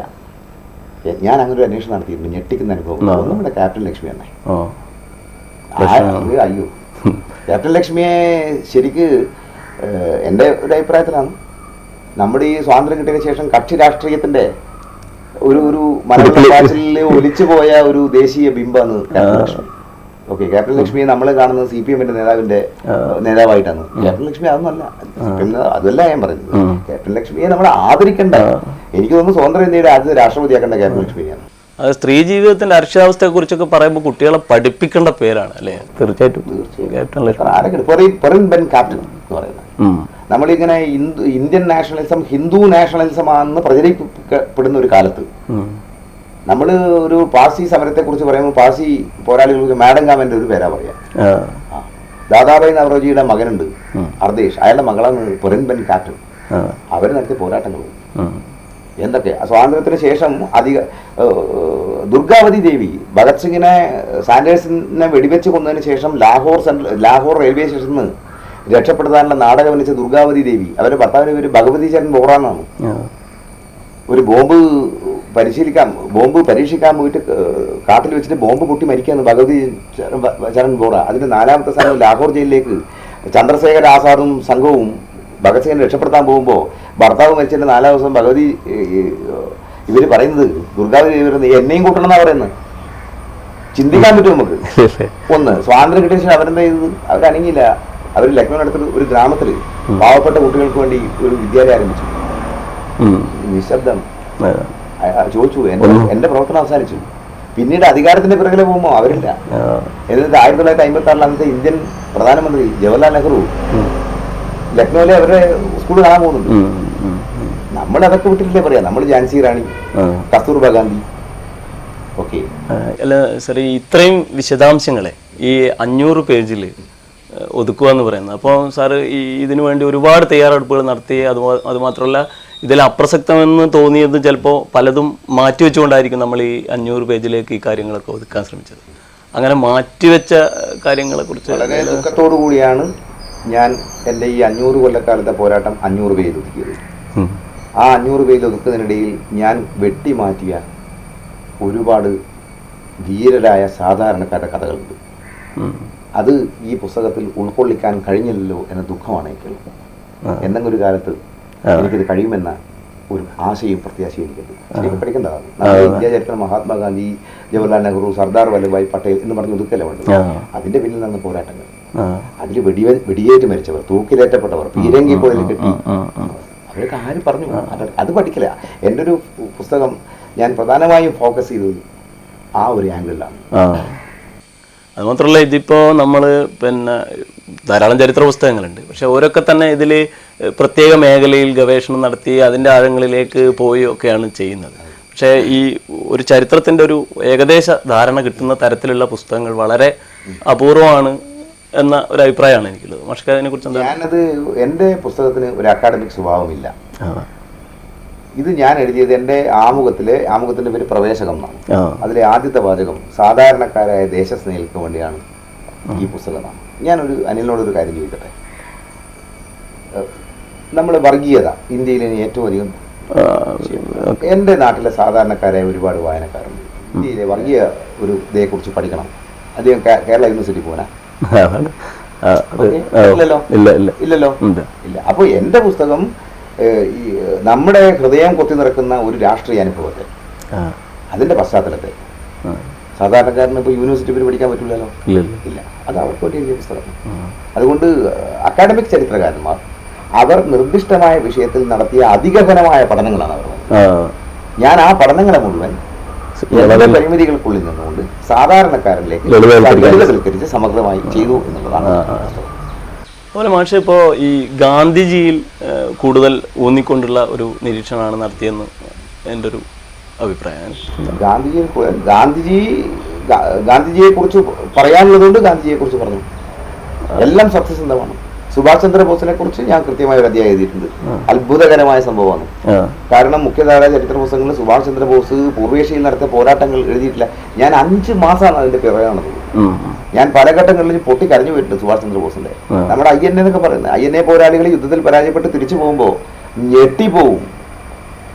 ഞാൻ അങ്ങനെ ഒരു അന്വേഷണം നടത്തിയിരുന്നു. ഞെട്ടിക്കുന്ന അനുഭവം. നമ്മുടെ ക്യാപ്റ്റൻ ലക്ഷ്മി തന്നെ. അയ്യോ, ക്യാപ്റ്റൻ ലക്ഷ്മിയെ ശരിക്ക് എൻ്റെ ഒരു അഭിപ്രായത്തിലാണ് നമ്മുടെ ഈ സ്വാതന്ത്ര്യം കിട്ടിയതിന് ശേഷം കക്ഷി രാഷ്ട്രീയത്തിൻ്റെ ഒരു മലയാള ഒലിച്ചു പോയ ഒരു ദേശീയ ബിംബാണ് ക്യാപ്റ്റൻ ലക്ഷ്മി. ഓക്കെ, ക്യാപ്റ്റൻ ലക്ഷ്മിയെ നമ്മൾ കാണുന്നത് CPM-ന്റെ നേതാവായിട്ടാണ്. ക്യാപ്റ്റൻ ലക്ഷ്മി അതൊന്നുമല്ല. അതല്ല ഞാൻ പറയുന്നത്. ക്യാപ്റ്റൻ ലക്ഷ്മിയെ നമ്മൾ ആദരിക്കേണ്ട, എനിക്ക് തോന്നുന്നു സ്വതന്ത്ര ഇന്ത്യയുടെ ആദ്യത്തെ രാഷ്ട്രപതിയാക്കേണ്ട ക്യാപ്റ്റൻ ലക്ഷ്മിയാണ്. അത് സ്ത്രീ ജീവിതത്തിന്റെ അരക്ഷിതാവസ്ഥയെ കുറിച്ചൊക്കെ പറയുമ്പോൾ കുട്ടികളെ പഠിപ്പിക്കേണ്ട പേരാണ് അല്ലേ? തീർച്ചയായിട്ടും ക്യാപ്റ്റൻ ക്യാപ്റ്റൻ എന്ന് പറയുന്നത്. നമ്മളിങ്ങനെ ഇന്ത്യൻ നാഷണലിസം ഹിന്ദു നാഷണലിസം ആണെന്ന് പ്രചരിക്കപ്പെടുന്ന ഒരു കാലത്ത് നമ്മൾ ഒരു പാഴ്സി സമരത്തെ കുറിച്ച് പറയുമ്പോൾ പാഴ്സി പോരാളികൾക്ക് മാഡം കാമന്റെ ഒരു പേരാ പറയാം. ദാദാഭായ് നവറോജിയുടെ മകനുണ്ട് അർദേശ്, അയാളുടെ മകളാണ് പൊരൻബൻ ക്യാപ്റ്റൻ. അവർ നടത്തിയ പോരാട്ടങ്ങൾ എന്തൊക്കെ. സ്വാതന്ത്ര്യത്തിന് ശേഷം ദുർഗാവതി ദേവി ഭഗത് സിംഗിനെ സാൻഡേഴ്സിനെ വെടിവെച്ച് കൊന്നതിന് ശേഷം ലാഹോർ റെയിൽവേ സ്റ്റേഷനിൽ നിന്ന് രക്ഷപ്പെടുത്താനുള്ള നാടകം വനിച്ച ദുർഗാവതി ദേവി, അവരുടെ ഭർത്താവിന്റെ പേര് ഭഗവതി ചരൺ ബോറ എന്നാണ്. ഒരു ബോംബ് പരീക്ഷിക്കാൻ പോയിട്ട് കാട്ടിൽ വെച്ചിട്ട് ബോംബ് പൊട്ടി മരിക്കുകയാണ് ഭഗവതി ചരൺ ബോറ. അതിന്റെ 4ാമത്തെ സ്ഥാനം ലാഹോർ ജയിലിലേക്ക് ചന്ദ്രശേഖർ ആസാദും സംഘവും ഭഗത് സിംഗിനെ രക്ഷപ്പെടുത്താൻ പോകുമ്പോൾ ഭർത്താവ് മരിച്ചതിന്റെ 4ാം ദിവസം ഭഗവതി ഇവർ പറയുന്നത് ദുർഗാവതി ദേവി എന്നെയും കൂട്ടണം എന്നാ പറയുന്നത്. ചിന്തിക്കാൻ പറ്റും നമുക്ക്. ഒന്ന്, സ്വാതന്ത്ര്യം കിട്ടിയ ശേഷം അവരെന്താ ചെയ്തത്? അവരനങ്ങിയില്ല. അവർ ലക്നൌവിനടുത്തൊരു ഒരു ഗ്രാമത്തിൽ പാവപ്പെട്ട കുട്ടികൾക്ക് വേണ്ടി ഒരു വിദ്യാലയം ആരംഭിച്ചു. നിശബ്ദം. ചോദിച്ചു, എന്റെ പ്രവർത്തനം അവസാനിച്ചു. പിന്നീട് അധികാരത്തിന്റെ പിറകിലെ പോകുമ്പോൾ അവരില്ല. എന്നിട്ട് 1956 അന്നത്തെ ഇന്ത്യൻ പ്രധാനമന്ത്രി ജവഹർലാൽ നെഹ്റു ലക്നൌവിലെ അവരുടെ സ്കൂൾ കാണാൻ പോകുന്നുണ്ട്. നമ്മൾ അതൊക്കെ വിട്ടിട്ടില്ലേ പറയാം. നമ്മൾ ഝാൻസി റാണി, കസ്തൂർബ ഗാന്ധി. ഓക്കെ, അല്ല സാർ, ഇത്രയും വിശദാംശങ്ങളെ ഈ 500 പേജിൽ ഒതുക്കുക എന്ന് പറയുന്നത്, അപ്പോൾ സാറ് ഇതിനു വേണ്ടി ഒരുപാട് തയ്യാറെടുപ്പുകൾ നടത്തി. അതുമാത്രമല്ല, ഇതിൽ അപ്രസക്തമെന്ന് തോന്നിയത് ചിലപ്പോൾ പലതും മാറ്റിവെച്ചുകൊണ്ടായിരിക്കും നമ്മൾ ഈ 500 പേജിലേക്ക് ഈ കാര്യങ്ങളൊക്കെ ഒതുക്കാൻ ശ്രമിച്ചത്. അങ്ങനെ മാറ്റിവെച്ച കാര്യങ്ങളെക്കുറിച്ച് വളരെ ദുഃഖത്തോടു കൂടിയാണ് ഞാൻ എൻ്റെ ഈ 500 കൊല്ലക്കാലത്തെ പോരാട്ടം 500 പേജിൽ ഒതുക്കിയത്. ആ 500 പേജിൽ ഒതുക്കുന്നതിനിടയിൽ ഞാൻ വെട്ടിമാറ്റിയ ഒരുപാട് ധീരരായ സാധാരണക്കാരുടെ കഥകളുണ്ട്. അത് ഈ പുസ്തകത്തിൽ ഉൾക്കൊള്ളിക്കാൻ കഴിഞ്ഞില്ലല്ലോ എന്ന ദുഃഖമാണ് എനിക്കുള്ളത്. എന്തെങ്കിലും ഒരു കാലത്ത് എനിക്കിത് കഴിയുമെന്ന ഒരു ആശയും പ്രത്യാശയും എനിക്കുണ്ട്. ശരിക്കും പഠിക്കേണ്ടതാണ്. നമ്മുടെ ഇന്ത്യ ചരിത്രം മഹാത്മാഗാന്ധി, ജവഹർലാൽ നെഹ്റു, സർദാർ വല്ലഭായ് പട്ടേൽ എന്ന് പറഞ്ഞ് ഒതുക്കല്ല വേണ്ടത്. അതിന്റെ പിന്നിൽ നടന്ന പോരാട്ടങ്ങൾ, അതിൽ വെടിയേറ്റ് മരിച്ചവർ, തൂക്കിലേറ്റപ്പെട്ടവർ, പീരങ്കി പോയിൽ കിട്ടി, അവരൊക്കെ ആര് പറഞ്ഞു? അത് പഠിക്കില്ല. എൻ്റെ ഒരു പുസ്തകം ഞാൻ പ്രധാനമായും ഫോക്കസ് ചെയ്തത് ആ ഒരു ആംഗിളിലാണ്. അതുമാത്രമല്ല, ഇതിപ്പോൾ നമ്മൾ ധാരാളം ചരിത്ര പുസ്തകങ്ങളുണ്ട്. പക്ഷെ ഓരോക്കെ തന്നെ ഇതിൽ പ്രത്യേക മേഖലയിൽ ഗവേഷണം നടത്തി അതിൻ്റെ ആഴങ്ങളിലേക്ക് പോയി ഒക്കെയാണ് ചെയ്യുന്നത്. പക്ഷേ ഈ ഒരു ചരിത്രത്തിൻ്റെ ഒരു ഏകദേശ ധാരണ കിട്ടുന്ന തരത്തിലുള്ള പുസ്തകങ്ങൾ വളരെ അപൂർവമാണ് എന്ന ഒരു അഭിപ്രായമാണ് എനിക്കുള്ളത്. പക്ഷേ അതിനെക്കുറിച്ച് എന്താ? ഞാനത് എൻ്റെ പുസ്തകത്തിന് ഒരു അക്കാഡമിക് സ്വഭാവമില്ല. ഇത് ഞാൻ എഴുതിയത് എൻ്റെ ആമുഖത്തിൻ്റെ പേര് പ്രവേശകം എന്നാണ്. അതിലെ ആദ്യത്തെ വാചകം സാധാരണക്കാരായ ദേശസ്നേഹികൾക്ക് വേണ്ടിയാണ് ഈ പുസ്തകമാണ്. ഞാനൊരു അനിലിനോടൊരു കാര്യം ചോദിക്കട്ടെ. നമ്മൾ വർഗീയത ഇന്ത്യയിൽ ഏറ്റവും അധികം, എൻ്റെ നാട്ടിലെ സാധാരണക്കാരായ ഒരുപാട് വായനക്കാരുണ്ട്. ഇന്ത്യയിലെ വർഗീയ ഒരു ഇതേക്കുറിച്ച് പഠിക്കണം. അധികം കേരള യൂണിവേഴ്സിറ്റി പോകാനാ? ഇല്ലല്ലോ. ഇല്ല. അപ്പോൾ എൻ്റെ പുസ്തകം ഈ നമ്മുടെ ഹൃദയം കൊത്തി നിറക്കുന്ന ഒരു രാഷ്ട്രീയ അനുഭവത്തെ, അതിൻ്റെ പശ്ചാത്തലത്തെ, സാധാരണക്കാരന് ഇപ്പോൾ യൂണിവേഴ്സിറ്റി പേര് പഠിക്കാൻ പറ്റില്ലല്ലോ. ഇല്ല, അത് അവർക്ക് വേണ്ടി എഴുതിയ പുസ്തകം. അതുകൊണ്ട് അക്കാഡമിക് ചരിത്രകാരന്മാർ അവർ നിർദ്ദിഷ്ടമായ വിഷയത്തിൽ നടത്തിയ അതിഗഹനമായ പഠനങ്ങളാണ് അവർ. ഞാൻ ആ പഠനങ്ങളെ മുഴുവൻ പരിമിതികൾക്കുള്ളിൽ നിന്നുകൊണ്ട് സാധാരണക്കാരിലേക്ക് ലളിതവൽക്കരിച്ച് സമഗ്രമായി ചെയ്തു എന്നുള്ളതാണ്. അതുപോലെ മാഷെ ഇപ്പോൾ ഈ ഗാന്ധിജിയിൽ കൂടുതൽ ഊന്നിക്കൊണ്ടുള്ള ഒരു നിരീക്ഷണമാണ് നടത്തിയെന്ന് എൻ്റെ ഒരു അഭിപ്രായം. ഗാന്ധിജിയെ കുറിച്ച് പറയാനുള്ളതുകൊണ്ട് ഗാന്ധിജിയെ കുറിച്ച് പറഞ്ഞു. എല്ലാം സത്യസന്ധമാണ്. സുഭാഷ് ചന്ദ്രബോസിനെ കുറിച്ച് ഞാൻ കൃത്യമായ ഒരു അധ്യായം എഴുതിയിട്ടുണ്ട്. അത്ഭുതകരമായ സംഭവമാണ്. കാരണം മുഖ്യധാര ചരിത്ര പുസ്തകങ്ങളിൽ സുഭാഷ് ചന്ദ്രബോസ് പൂർവേഷ്യയിൽ നടത്തിയ പോരാട്ടങ്ങൾ എഴുതിയിട്ടില്ല. ഞാൻ 5 മാസമാണ് അതിന്റെ പിറകെ നടന്നത്. ഞാൻ പല ഘട്ടങ്ങളിൽ പൊട്ടിക്കരഞ്ഞു പോയിട്ടുണ്ട് സുഭാഷ് ചന്ദ്രബോസിന്റെ. നമ്മുടെ INA എന്നൊക്കെ പറയുന്നത്, INA പോരാളികൾ യുദ്ധത്തിൽ പരാജയപ്പെട്ട് തിരിച്ചു പോകുമ്പോൾ ഞെട്ടിപ്പോവും.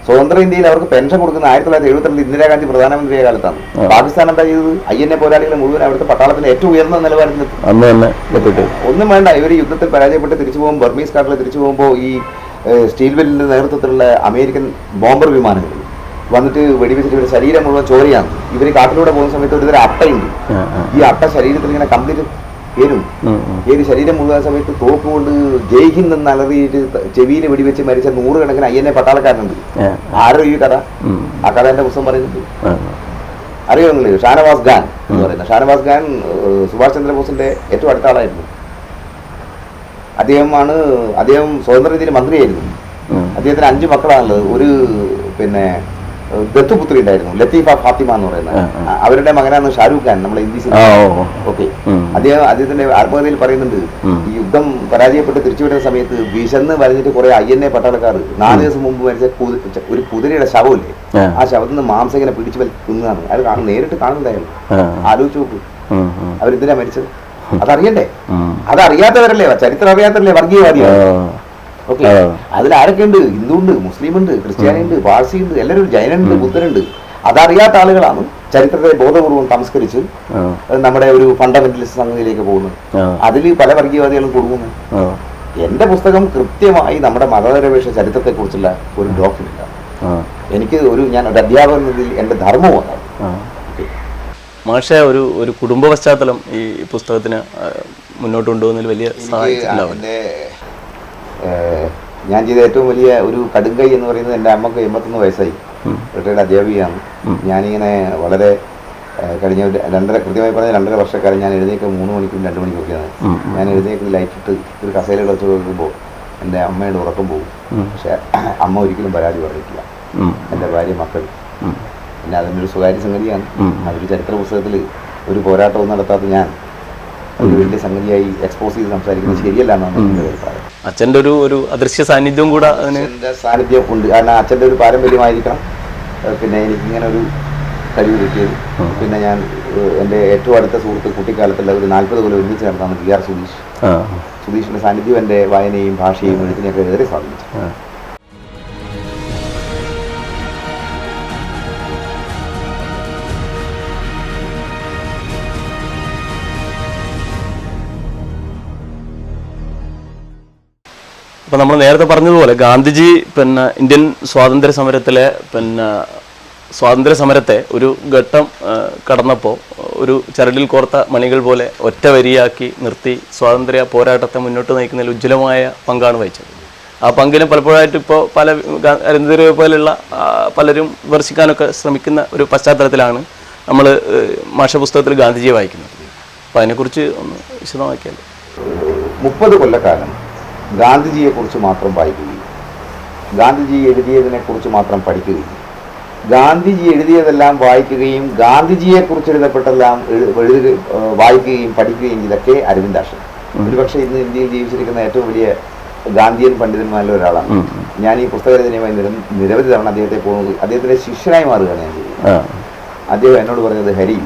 സ്വതന്ത്ര ഇന്ത്യയിൽ അവർക്ക് പെൻഷൻ കൊടുക്കുന്ന 1972 ഇന്ദിരാഗാന്ധി പ്രധാനമന്ത്രിയായ കാലത്താണ്. പാകിസ്ഥാൻ എന്താ ചെയ്തത്? INA പോരാളികളെ മുഴുവൻ അവിടുത്തെ പട്ടാളത്തിന്റെ ഏറ്റവും ഉയർന്ന നിലവാരത്തിൽ ഒന്നും വേണ്ട. ഇവർ യുദ്ധത്തിൽ പരാജയപ്പെട്ട് തിരിച്ചു പോകുമ്പോൾ, ബർമീസ് കാട്ടിൽ തിരിച്ചു പോകുമ്പോൾ ഈ സ്റ്റീൽ വെല്ലിന്റെ നേതൃത്വത്തിലുള്ള അമേരിക്കൻ ബോംബർ വിമാനങ്ങൾ വന്നിട്ട് വെടിവെച്ചിട്ട് ഇവരുടെ ശരീരം മുഴുവൻ ചോരയാണ്. ഇവർ കാട്ടിലൂടെ പോകുന്ന സമയത്ത് ഒരു അട്ടയുണ്ട്. ഈ അട്ട ശരീരത്തിൽ ഇങ്ങനെ കമ്പിട്ട് ഏത് ശരീരം മുഴുവൻ സമയത്ത് തോക്ക് കൊണ്ട് ജയ് ഹിന്ദ് എന്ന് അലറിയിട്ട് ചെവിയിൽ വെടിവെച്ച് മരിച്ച 100 കണക്കിന് INA പട്ടാളക്കാരനുണ്ട്. ആരോ ഈ കഥ, ആ കഥ എന്റെ പുസ്തകം പറയുന്നുണ്ട്. അറിയോ നിങ്ങൾ? ഷാനവാസ് ഖാൻ എന്ന് പറയുന്നത്. ഷാനവാസ് ഖാൻ സുഭാഷ് ചന്ദ്രബോസിന്റെ ഏറ്റവും അടുത്ത ആളായിരുന്നു. അദ്ദേഹം സ്വതന്ത്ര ഇന്ത്യയിലെ മന്ത്രിയായിരുന്നു. അദ്ദേഹത്തിന് 5 മക്കളാണുള്ളത്. ഒരു ദത്തുപുത്രി ഉണ്ടായിരുന്നു, ലത്തീഫ ഫാത്തിമ എന്ന് പറയുന്നത്. അവരുടെ മകനാണ് ഷാരൂഖ് ഖാൻ, നമ്മുടെ ഹിന്ദി സിനിമ. ഓക്കെ, അദ്ദേഹത്തിന്റെ ആത്മകഥയിൽ പറയുന്നുണ്ട്, ഈ യുദ്ധം പരാജയപ്പെട്ട് തിരിച്ചുവിടുന്ന സമയത്ത് വിശന്ന് വരഞ്ഞിട്ട് കുറെ INA പട്ടാളക്കാർ 4 ദിവസം മുമ്പ് മരിച്ച ഒരു കുതിരയുടെ ശവമില്ലേ, ആ ശവത്തിൽ നിന്ന് മാംസം ഇങ്ങനെ പിടിച്ചു തിന്നാണ്. അത് നേരിട്ട് കാണുന്നുണ്ടായിരുന്നു. ആലോചിച്ച് നോക്ക്, അവരെന്തിനാ മരിച്ചത്? അതറിയണ്ടേ? അതറിയാത്തവരല്ലേ, ചരിത്രം അറിയാത്തവരല്ലേ വർഗീയവാദിയാണ്. ഓക്കെ, അതിലാരൊക്കെ ഉണ്ട്? ഹിന്ദു ഉണ്ട്, മുസ്ലിം ഉണ്ട്, ക്രിസ്ത്യാനി ഉണ്ട്, പാഴ്സി ഉണ്ട്, എല്ലാവരും ജൈനുണ്ട്, ബുദ്ധനുണ്ട്. അതറിയാത്ത ആളുകളാണ് ചരിത്രത്തെ ബോധപൂർവം സംസ്കരിച്ച് നമ്മുടെ ഒരു ഫണ്ടമെന്റലിസ്റ്റ് സംഗതിയിലേക്ക് പോകുന്നത്. അതിൽ പല വർഗീയവാദികളും കൊടുക്കുന്നു. എന്റെ പുസ്തകം കൃത്യമായി നമ്മുടെ മതനിരപേക്ഷ ചരിത്രത്തെ കുറിച്ചുള്ള ഒരു ഡോക്യുമെന്റാണ്. എനിക്ക് ഞാൻ ഒരു അധ്യാപകൻ എന്നതിൽ എന്റെ ധർമ്മമാണ്. മാഷ ഒരു കുടുംബ പശ്ചാത്തലം ഈ പുസ്തകത്തിന് മുന്നോട്ട് കൊണ്ടുപോകുന്നതിൽ വലിയ സഹായിച്ചിട്ടുണ്ടാവും. ഞാൻ ചെയ്ത ഏറ്റവും വലിയ ഒരു കടുങ്കൈ എന്ന് പറയുന്നത്, എൻ്റെ അമ്മക്ക് 81 വയസ്സായി, റിട്ടയർഡ് അധ്യാപികയാണ്. ഞാനിങ്ങനെ വളരെ കഴിഞ്ഞ 2.5, കൃത്യമായി പറഞ്ഞാൽ 2.5 വർഷക്കാലം ഞാൻ എഴുന്നേക്ക് 3 മണിക്കും 2 മണിക്കൊക്കെയാണ്. ഞാൻ എഴുന്നേക്ക് ലൈറ്റിട്ട് ഒരു കസേരയിൽ വെച്ച് നോക്കുമ്പോൾ എൻ്റെ അമ്മയുടെ ഉറക്കം പോകും. പക്ഷെ അമ്മ ഒരിക്കലും പരാതി പറഞ്ഞിട്ടില്ല. എൻ്റെ ഭാര്യ, മക്കൾ. പിന്നെ അതിൻ്റെ ഒരു സ്വകാര്യ സംഗതിയാണ്. അതൊരു ചരിത്ര പുസ്തകത്തിൽ ഒരു പോരാട്ടവും നടത്താത്ത ഞാൻ ഒരു വലിയ സംഗതിയായി എക്സ്പോസ് ചെയ്ത് സംസാരിക്കുന്നത് ശരിയല്ല എന്നാണ് എൻ്റെ അഭിപ്രായം. അച്ഛൻ്റെ ഒരു അദൃശ്യ സാന്നിധ്യം കൂടെ അതിൻ്റെ സാന്നിധ്യം ഉണ്ട്. കാരണം അച്ഛൻ്റെ ഒരു പാരമ്പര്യമായിരിക്കണം പിന്നെ എനിക്കിങ്ങനെ ഒരു കഴിവ് കിട്ടിയത്. പിന്നെ ഞാൻ എൻ്റെ ഏറ്റവും അടുത്ത സുഹൃത്ത് കുട്ടിക്കാലത്തുള്ള ഒരു 40 കൊല്ലം ഒരുമിച്ച് നടത്താണ് PR സുധീഷ്. സുധീഷിൻ്റെ സാന്നിധ്യം എൻ്റെ വായനയും ഭാഷയും എഴുത്തിനെയൊക്കെ ഏറെ സ്വാധീനിച്ചു. അപ്പോൾ നമ്മൾ നേരത്തെ പറഞ്ഞതുപോലെ ഗാന്ധിജി ഇന്ത്യൻ സ്വാതന്ത്ര്യ സമരത്തിലെ സ്വാതന്ത്ര്യ സമരത്തെ ഒരു ഘട്ടം കടന്നപ്പോൾ ഒരു ചരടിൽ കോർത്ത മണികൾ പോലെ ഒറ്റ വരിയാക്കി നിർത്തി സ്വാതന്ത്ര്യ പോരാട്ടത്തെ മുന്നോട്ട് നയിക്കുന്നതിൽ ഉജ്ജ്വലമായ പങ്കാണ് വഹിച്ചത്. ആ പങ്കിനെ പലപ്പോഴായിട്ട് ഇപ്പോൾ പല അരുന്ധതിയെ പോലെയുള്ള പലരും വിമർശിക്കാനൊക്കെ ശ്രമിക്കുന്ന ഒരു പശ്ചാത്തലത്തിലാണ് നമ്മൾ മാഷ പുസ്തകത്തിൽ ഗാന്ധിജിയെ വായിക്കുന്നത്. അപ്പോൾ അതിനെക്കുറിച്ച് ഒന്ന് വിശദമാക്കിയാൽ. 30 കൊല്ലക്കാലം ഗാന്ധിജിയെക്കുറിച്ച് മാത്രം വായിക്കുകയും ഗാന്ധിജി എഴുതിയതിനെക്കുറിച്ച് മാത്രം പഠിക്കുകയും ഗാന്ധിജി എഴുതിയതെല്ലാം വായിക്കുകയും ഗാന്ധിജിയെക്കുറിച്ച് എഴുതപ്പെട്ടെല്ലാം വായിക്കുകയും പഠിക്കുകയും ചെയ്തൊക്കെ അരവിന്ദാക്ഷൻ. ഒരുപക്ഷെ ഇന്ന് ഇന്ത്യയിൽ ജീവിച്ചിരിക്കുന്ന ഏറ്റവും വലിയ ഗാന്ധിയൻ പണ്ഡിതന്മാരിൽ ഒരാളാണ്. ഞാൻ ഈ പുസ്തകരചനയുമായി നിരവധി തവണ അദ്ദേഹത്തെ പോകുന്നത്, അദ്ദേഹത്തിൻ്റെ ശിഷ്യനായി മാറുകയാണ് ഞാൻ ചെയ്തത്. അദ്ദേഹം എന്നോട് പറഞ്ഞത്, ഹരി,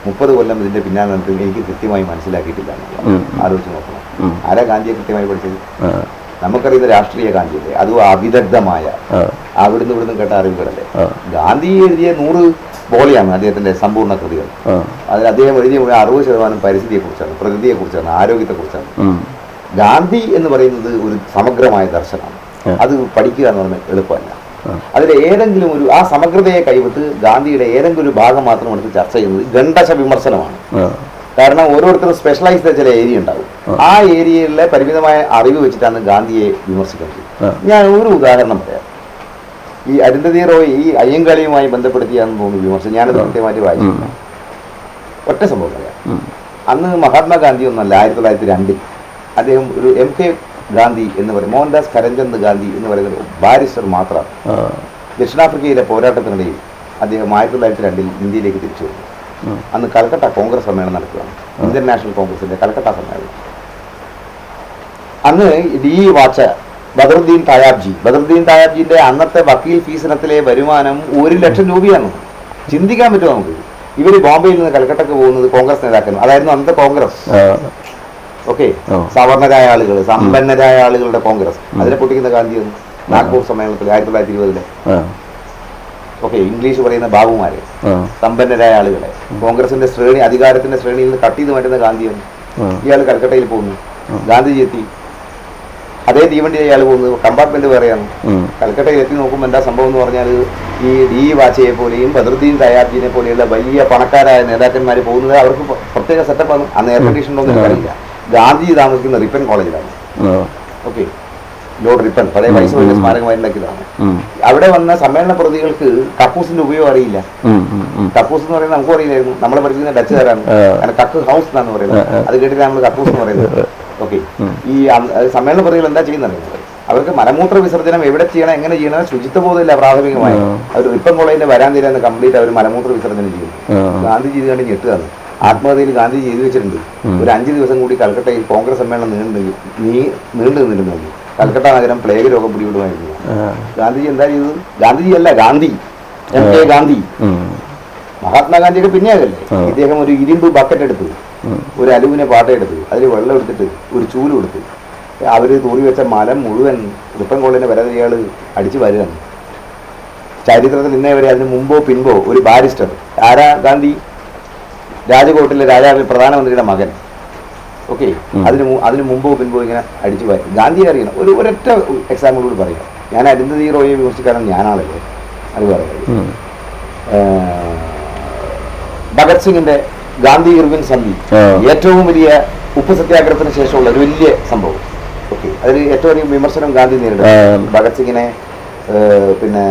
30 കൊല്ലം ഇതിന്റെ പിന്നാലെ നടത്തി എനിക്ക് കൃത്യമായി മനസ്സിലാക്കിയിട്ടില്ല. ആലോചിച്ച് നോക്കണം, ആരാ ഗാന്ധിയെ കൃത്യമായി പഠിച്ചത്? നമുക്കറിയുന്ന രാഷ്ട്രീയ ഗാന്ധിയല്ലേ, അതും അവിദഗ്ധമായ അവിടുന്ന് ഇവിടുന്ന് കേട്ട അറിവുകളല്ലേ. ഗാന്ധി എഴുതിയ 100 വോളിയാണ് അദ്ദേഹത്തിന്റെ സമ്പൂർണ്ണ കൃതികൾ. അതിൽ അദ്ദേഹം എഴുതിയ 60% പരിസ്ഥിതിയെക്കുറിച്ചാണ്, പ്രകൃതിയെക്കുറിച്ചാണ്, ആരോഗ്യത്തെക്കുറിച്ചാണ്. ഗാന്ധി എന്ന് പറയുന്നത് ഒരു സമഗ്രമായ ദർശനമാണ്. അത് പഠിക്കുക എന്ന് പറഞ്ഞാൽ എളുപ്പമല്ല. അതിൽ ഏതെങ്കിലും ആ സമഗ്രതയെ കൈവിട്ട് ഗാന്ധിയുടെ ഏതെങ്കിലും ഒരു ഭാഗം മാത്രം എടുത്ത് ചർച്ച ചെയ്യുന്നത് ഖണ്ഡശ വിമർശനമാണ്. കാരണം ഓരോരുത്തരും സ്പെഷ്യലൈസ്ഡ് ചില ഏരിയ ഉണ്ടാവും. ആ ഏരിയയിലെ പരിമിതമായ അറിവ് വെച്ചിട്ടാണ് ഗാന്ധിയെ വിമർശിക്കുന്നത്. ഞാൻ ഒരു ഉദാഹരണം പറയാം. ഈ അരുന്ധതി റോയ് ഈ അയ്യങ്കാളിയുമായി ബന്ധപ്പെടുത്തിയാണെന്ന് തോന്നുന്നു വിമർശനം. ഞാനത് കൃത്യമായിട്ട് വായിച്ചില്ല. ഒറ്റ സംഭവം പറയാം. അന്ന് മഹാത്മാഗാന്ധി ഒന്നല്ല, 1902 അദ്ദേഹം ഒരു MK ഗാന്ധി എന്ന് പറയും, മോഹൻദാസ് കരംചന്ദ് ഗാന്ധി എന്ന് പറയുന്ന ഒരു ബാരിസ്റ്റർ മാത്രം ദക്ഷിണാഫ്രിക്കയിലെ പോരാട്ടത്തിനിടയിൽ അദ്ദേഹം 1902 ഇന്ത്യയിലേക്ക് തിരിച്ചു വന്നു. അന്ന് കൽക്കട്ട കോൺഗ്രസ് സമ്മേളനം നടക്കുകയാണ്, ഇന്ത്യൻ നാഷണൽ കോൺഗ്രസിന്റെ കൽക്കട്ട സമ്മേളനം. അന്ന് ഡി വാച്ച ബദറുദ്ദീൻ തായാബ്ജിന്റെ അന്നത്തെ വക്കീൽ ഫീസ് ഇനത്തിലെ വരുമാനം 1 ലക്ഷം രൂപയാണ്. ചിന്തിക്കാൻ പറ്റുമോ നമുക്ക്? ഇവർ ബോംബെയിൽ നിന്ന് കൽക്കട്ടക്ക് പോകുന്നത് കോൺഗ്രസ് നേതാക്കളും, അതായിരുന്നു അന്നത്തെ കോൺഗ്രസ്. ഓക്കെ, സവർണരായ ആളുകൾ, സമ്പന്നരായ ആളുകളുടെ കോൺഗ്രസ്. അതിനെ പൊട്ടിക്കുന്ന ഗാന്ധിയാണ് നാഗ്പൂർ സമ്മേളനത്തിൽ 1920. ഓക്കെ, ഇംഗ്ലീഷ് പറയുന്ന ബാബുമാര്, സമ്പന്നരായ ആളുകളെ കോൺഗ്രസിന്റെ ശ്രേണി, അധികാരത്തിന്റെ ശ്രേണിയിൽ നിന്ന് കട്ട് ചെയ്ത് മാറ്റുന്ന ഗാന്ധിയാണ്. ഇയാൾ കൽക്കട്ടയിൽ പോകുന്നു, ഗാന്ധിജി എത്തി, അതേ തീവണ്ടി അയാൾ പോകുന്നത്, കമ്പാർട്ട്മെന്റ് വേറെയാണ്. കൽക്കട്ടയിൽ എത്തി നോക്കുമ്പോൾ എന്താ സംഭവം എന്ന് പറഞ്ഞാൽ, ഈ ഡി വാച്ചയെ പോലെയും ബദറുദ്ദീൻ തയ്യാബ്ജിനെ പോലെയുള്ള വലിയ പണക്കാരായ നേതാക്കന്മാർ പോകുന്നത് അവർക്ക് പ്രത്യേക സെറ്റപ്പാണ്. അന്ന് എയർ കണ്ടീഷൻ ഒന്നും എനിക്കറിയില്ല. ഗാന്ധിജി താമസിക്കുന്ന റിപ്പൻ കോളേജിലാണ്. ഓക്കെ, ലോർഡ് റിപ്പൻ, പഴയ വൈസ്രോയിയുടെ സ്മാരകമായി ഉണ്ടാക്കിയതാണ്. അവിടെ വന്ന സമ്മേളന പ്രതികൾക്ക് കക്കൂസിന്റെ ഉപയോഗം അറിയില്ല. കക്കൂസ് എന്ന് പറയുന്നത് നമുക്കും അറിയില്ലായിരുന്നു, നമ്മളെ പഠിക്കുന്ന ഡച്ചുകാരാണ്. കാരണം കക്ക് ഹൗസ് എന്നാണ് പറയുന്നത്, അത് കേട്ടിട്ട് നമ്മൾ കക്കൂസ് എന്ന് പറയുന്നത്. ഓക്കെ, ഈ സമ്മേളന പ്രതികൾ എന്താ ചെയ്യുന്നത്? അവർക്ക് മലമൂത്ര വിസർജനം എവിടെ ചെയ്യണം, എങ്ങനെ ചെയ്യണം, ശുചിത്വ ബോധമില്ല പ്രാഥമികമായി. അവർ റിപ്പൻ കോളേജിന്റെ വരാന്തിയിലാണ് കംപ്ലീറ്റ് അവർ മലമൂത്ര വിസർജനം ചെയ്യും. ഗാന്ധിജി ഇത് കണ്ട് ഞെട്ടുകയാണ്. ആത്മഹത്യയിൽ ഗാന്ധിജി എഴുതി വെച്ചിട്ടുണ്ട്, ഒരു 5 ദിവസം കൂടി കൽക്കട്ടയിൽ കോൺഗ്രസ് സമ്മേളനം നീണ്ടു നിന്നിരുന്നു. കൽക്കട്ട നഗരം പ്ലേഗ് രോഗം പിടിവിടുമായിരുന്നു. ഗാന്ധിജി എന്താ ചെയ്തത്? ഗാന്ധി MK ഗാന്ധി, മഹാത്മാഗാന്ധിയൊക്കെ പിന്നെയാകല്ലേ. ഇദ്ദേഹം ഒരു ഇരുമ്പ് ബക്കറ്റ് എടുത്തു, ഒരു അലുമിനിയം പാട്ടയെടുത്ത്, അതിൽ വെള്ളം എടുത്തിട്ട് ഒരു ചൂലും എടുത്ത് അവര് തൂറി വെച്ച മലം മുഴുവൻ റിപ്പൻ കോളേജിന്റെ വരതയാൾ അടിച്ചു വരുകയാണ്. ചരിത്രത്തിൽ ഇന്നേ വരെ അതിന് മുമ്പോ പിൻപോ ഒരു ബാരിസ്റ്റർ, ആരാ ഗാന്ധി? രാജകോട്ടിലെ രാജാവിലെ പ്രധാനമന്ത്രിയുടെ മകൻ. ഓക്കെ, അതിന് മുമ്പോ പിൻപോ ഇങ്ങനെ അടിച്ചു വരും. ഗാന്ധിയെ അറിയണം. ഒരൊറ്റ എക്സാമ്പിൾ കൂടി പറയാം. ഞാൻ അരുന്ധതി റോയെ വിമർശിക്കാനും ഞാനാണല്ലേ, അത് പറയാം. ഭഗത് സിംഗിന്റെ ഗാന്ധി ഇർവിൻ സന്ധി ഏറ്റവും വലിയ ഉപ്പ് സത്യാഗ്രഹത്തിന് ശേഷമുള്ള ഒരു വലിയ സംഭവം. ഓക്കെ, അതിൽ ഏറ്റവും അധികം വിമർശനം ഗാന്ധി നേരിടും. ഭഗത് സിംഗിനെ പിന്നെ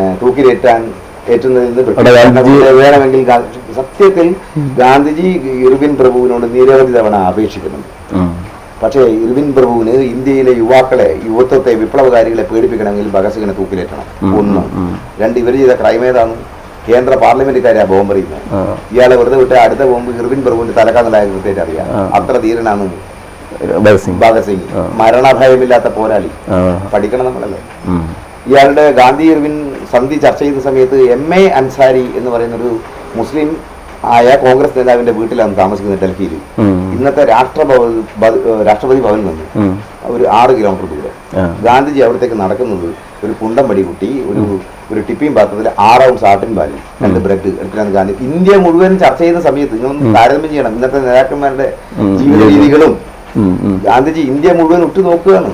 വേണമെങ്കിൽ സത്യത്തിൽ ഗാന്ധിജി ഇർവിൻ പ്രഭുവിനോട് നിരവധി തവണ അപേക്ഷിക്കുന്നുണ്ട്. പക്ഷേ ഇർവിൻ പ്രഭുവിന് ഇന്ത്യയിലെ യുവത്വത്തെ വിപ്ലവകാരികളെ പേടിപ്പിക്കണമെങ്കിൽ ഭഗത് സിംഗിനെ തൂക്കിലേറ്റണം. 1. 2, ഇവർ ചെയ്ത ക്രൈം ഏതാണ്? കേന്ദ്ര പാർലമെന്റുകാരാ ബോംബെറിയുന്നത്. ഇയാളെ വെറുതെ വിട്ട് അടുത്ത ബോംബ് ഇർവിൻ പ്രഭുവിന്റെ തലക്കാന്നുണ്ടായ കൃത്യമായിട്ട് അറിയാം. അത്ര ധീരനാണ് ഭഗത് സിംഗ്. മരണഭയമില്ലാത്ത പോരാളി. പഠിക്കണം നമ്മളല്ലേ. ഇയാളുടെ ഗാന്ധി ഇർവിൻ സന്ധി ചർച്ച ചെയ്ത സമയത്ത് MA അൻസാരി എന്ന് പറയുന്നൊരു മുസ്ലിം ആയ കോൺഗ്രസ് നേതാവിന്റെ വീട്ടിലാണ് താമസിക്കുന്നത് ഡൽഹിയിൽ. ഇന്നത്തെ രാഷ്ട്രപതി ഭവനിൽ നിന്ന് ഒരു 6 കിലോമീറ്റർ ദൂരം. ഗാന്ധിജി അവിടത്തേക്ക് നടക്കുന്നത് ഒരു കുണ്ടം പടി കുട്ടി, ഒരു ടിപ്പിയും പാത്രത്തിൽ 6 ഔൺസ് ആട്ടിൻ പാലിൽ 2 ബ്രെഡ് എടുത്തിട്ടാണ് ഗാന്ധി. ഇന്ത്യ മുഴുവൻ ചർച്ച ചെയ്യുന്ന സമയത്ത് നിങ്ങളൊന്ന് താരതമ്യം ചെയ്യണം ഇന്നത്തെ നേതാക്കന്മാരുടെ ജീവിത രീതികളും. ഗാന്ധിജി ഇന്ത്യ മുഴുവൻ ഉറ്റുനോക്കുകയാണ്.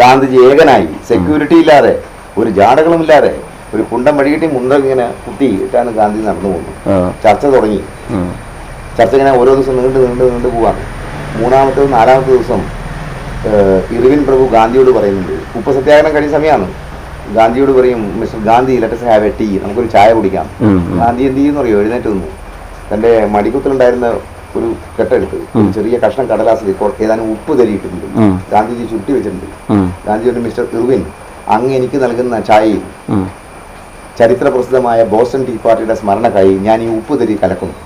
ഗാന്ധിജി ഏകനായി, സെക്യൂരിറ്റി ഇല്ലാതെ, ഒരു ജാടകളുമില്ലാതെ, ഒരു കുണ്ടം വഴികിട്ടി ഇങ്ങനെ കുത്തി ഇട്ടാണ് ഗാന്ധി നടന്നു പോകുന്നത്. ചർച്ച തുടങ്ങി. ചർച്ച ഇങ്ങനെ ഓരോ ദിവസം നീണ്ടു പോവാണ്. 3-ാമത്തെ 4-ാമത്തെ ദിവസം ഇർവിൻ പ്രഭു ഗാന്ധിയോട് പറയുന്നുണ്ട്, ഉപ്പ് സത്യാഗ്രഹം കഴിഞ്ഞ സമയമാണ്. ഗാന്ധിയോട് പറയും, mister Gandhi, let us have a tea, നമുക്കൊരു ചായ കുടിക്കാം. ഗാന്ധി എന്ത് ചെയ്യുന്നു അറിയോ? എഴുന്നേറ്റ് വന്നു. തന്റെ മടിക്കുത്തിലുണ്ടായിരുന്ന ഒരു കെട്ടെടുത്ത് ചെറിയ കഷ്ണം കടലാസിൽ ഏതാനും ഉപ്പ് തരിയിട്ടുണ്ട്. ഗാന്ധിജി ചുറ്റി വെച്ചിട്ടുണ്ട്. ഗാന്ധിയോട്, മിസ്റ്റർ ഇർവിൻ, അങ്ങ് എനിക്ക് നൽകുന്ന ചായയിൽ ചരിത്ര പ്രസിദ്ധമായ ബോസ്റ്റൺ ടീ പാർട്ടിയുടെ സ്മരണക്കായി ഞാൻ ഈ ഉപ്പ് തരി കലക്കുന്നു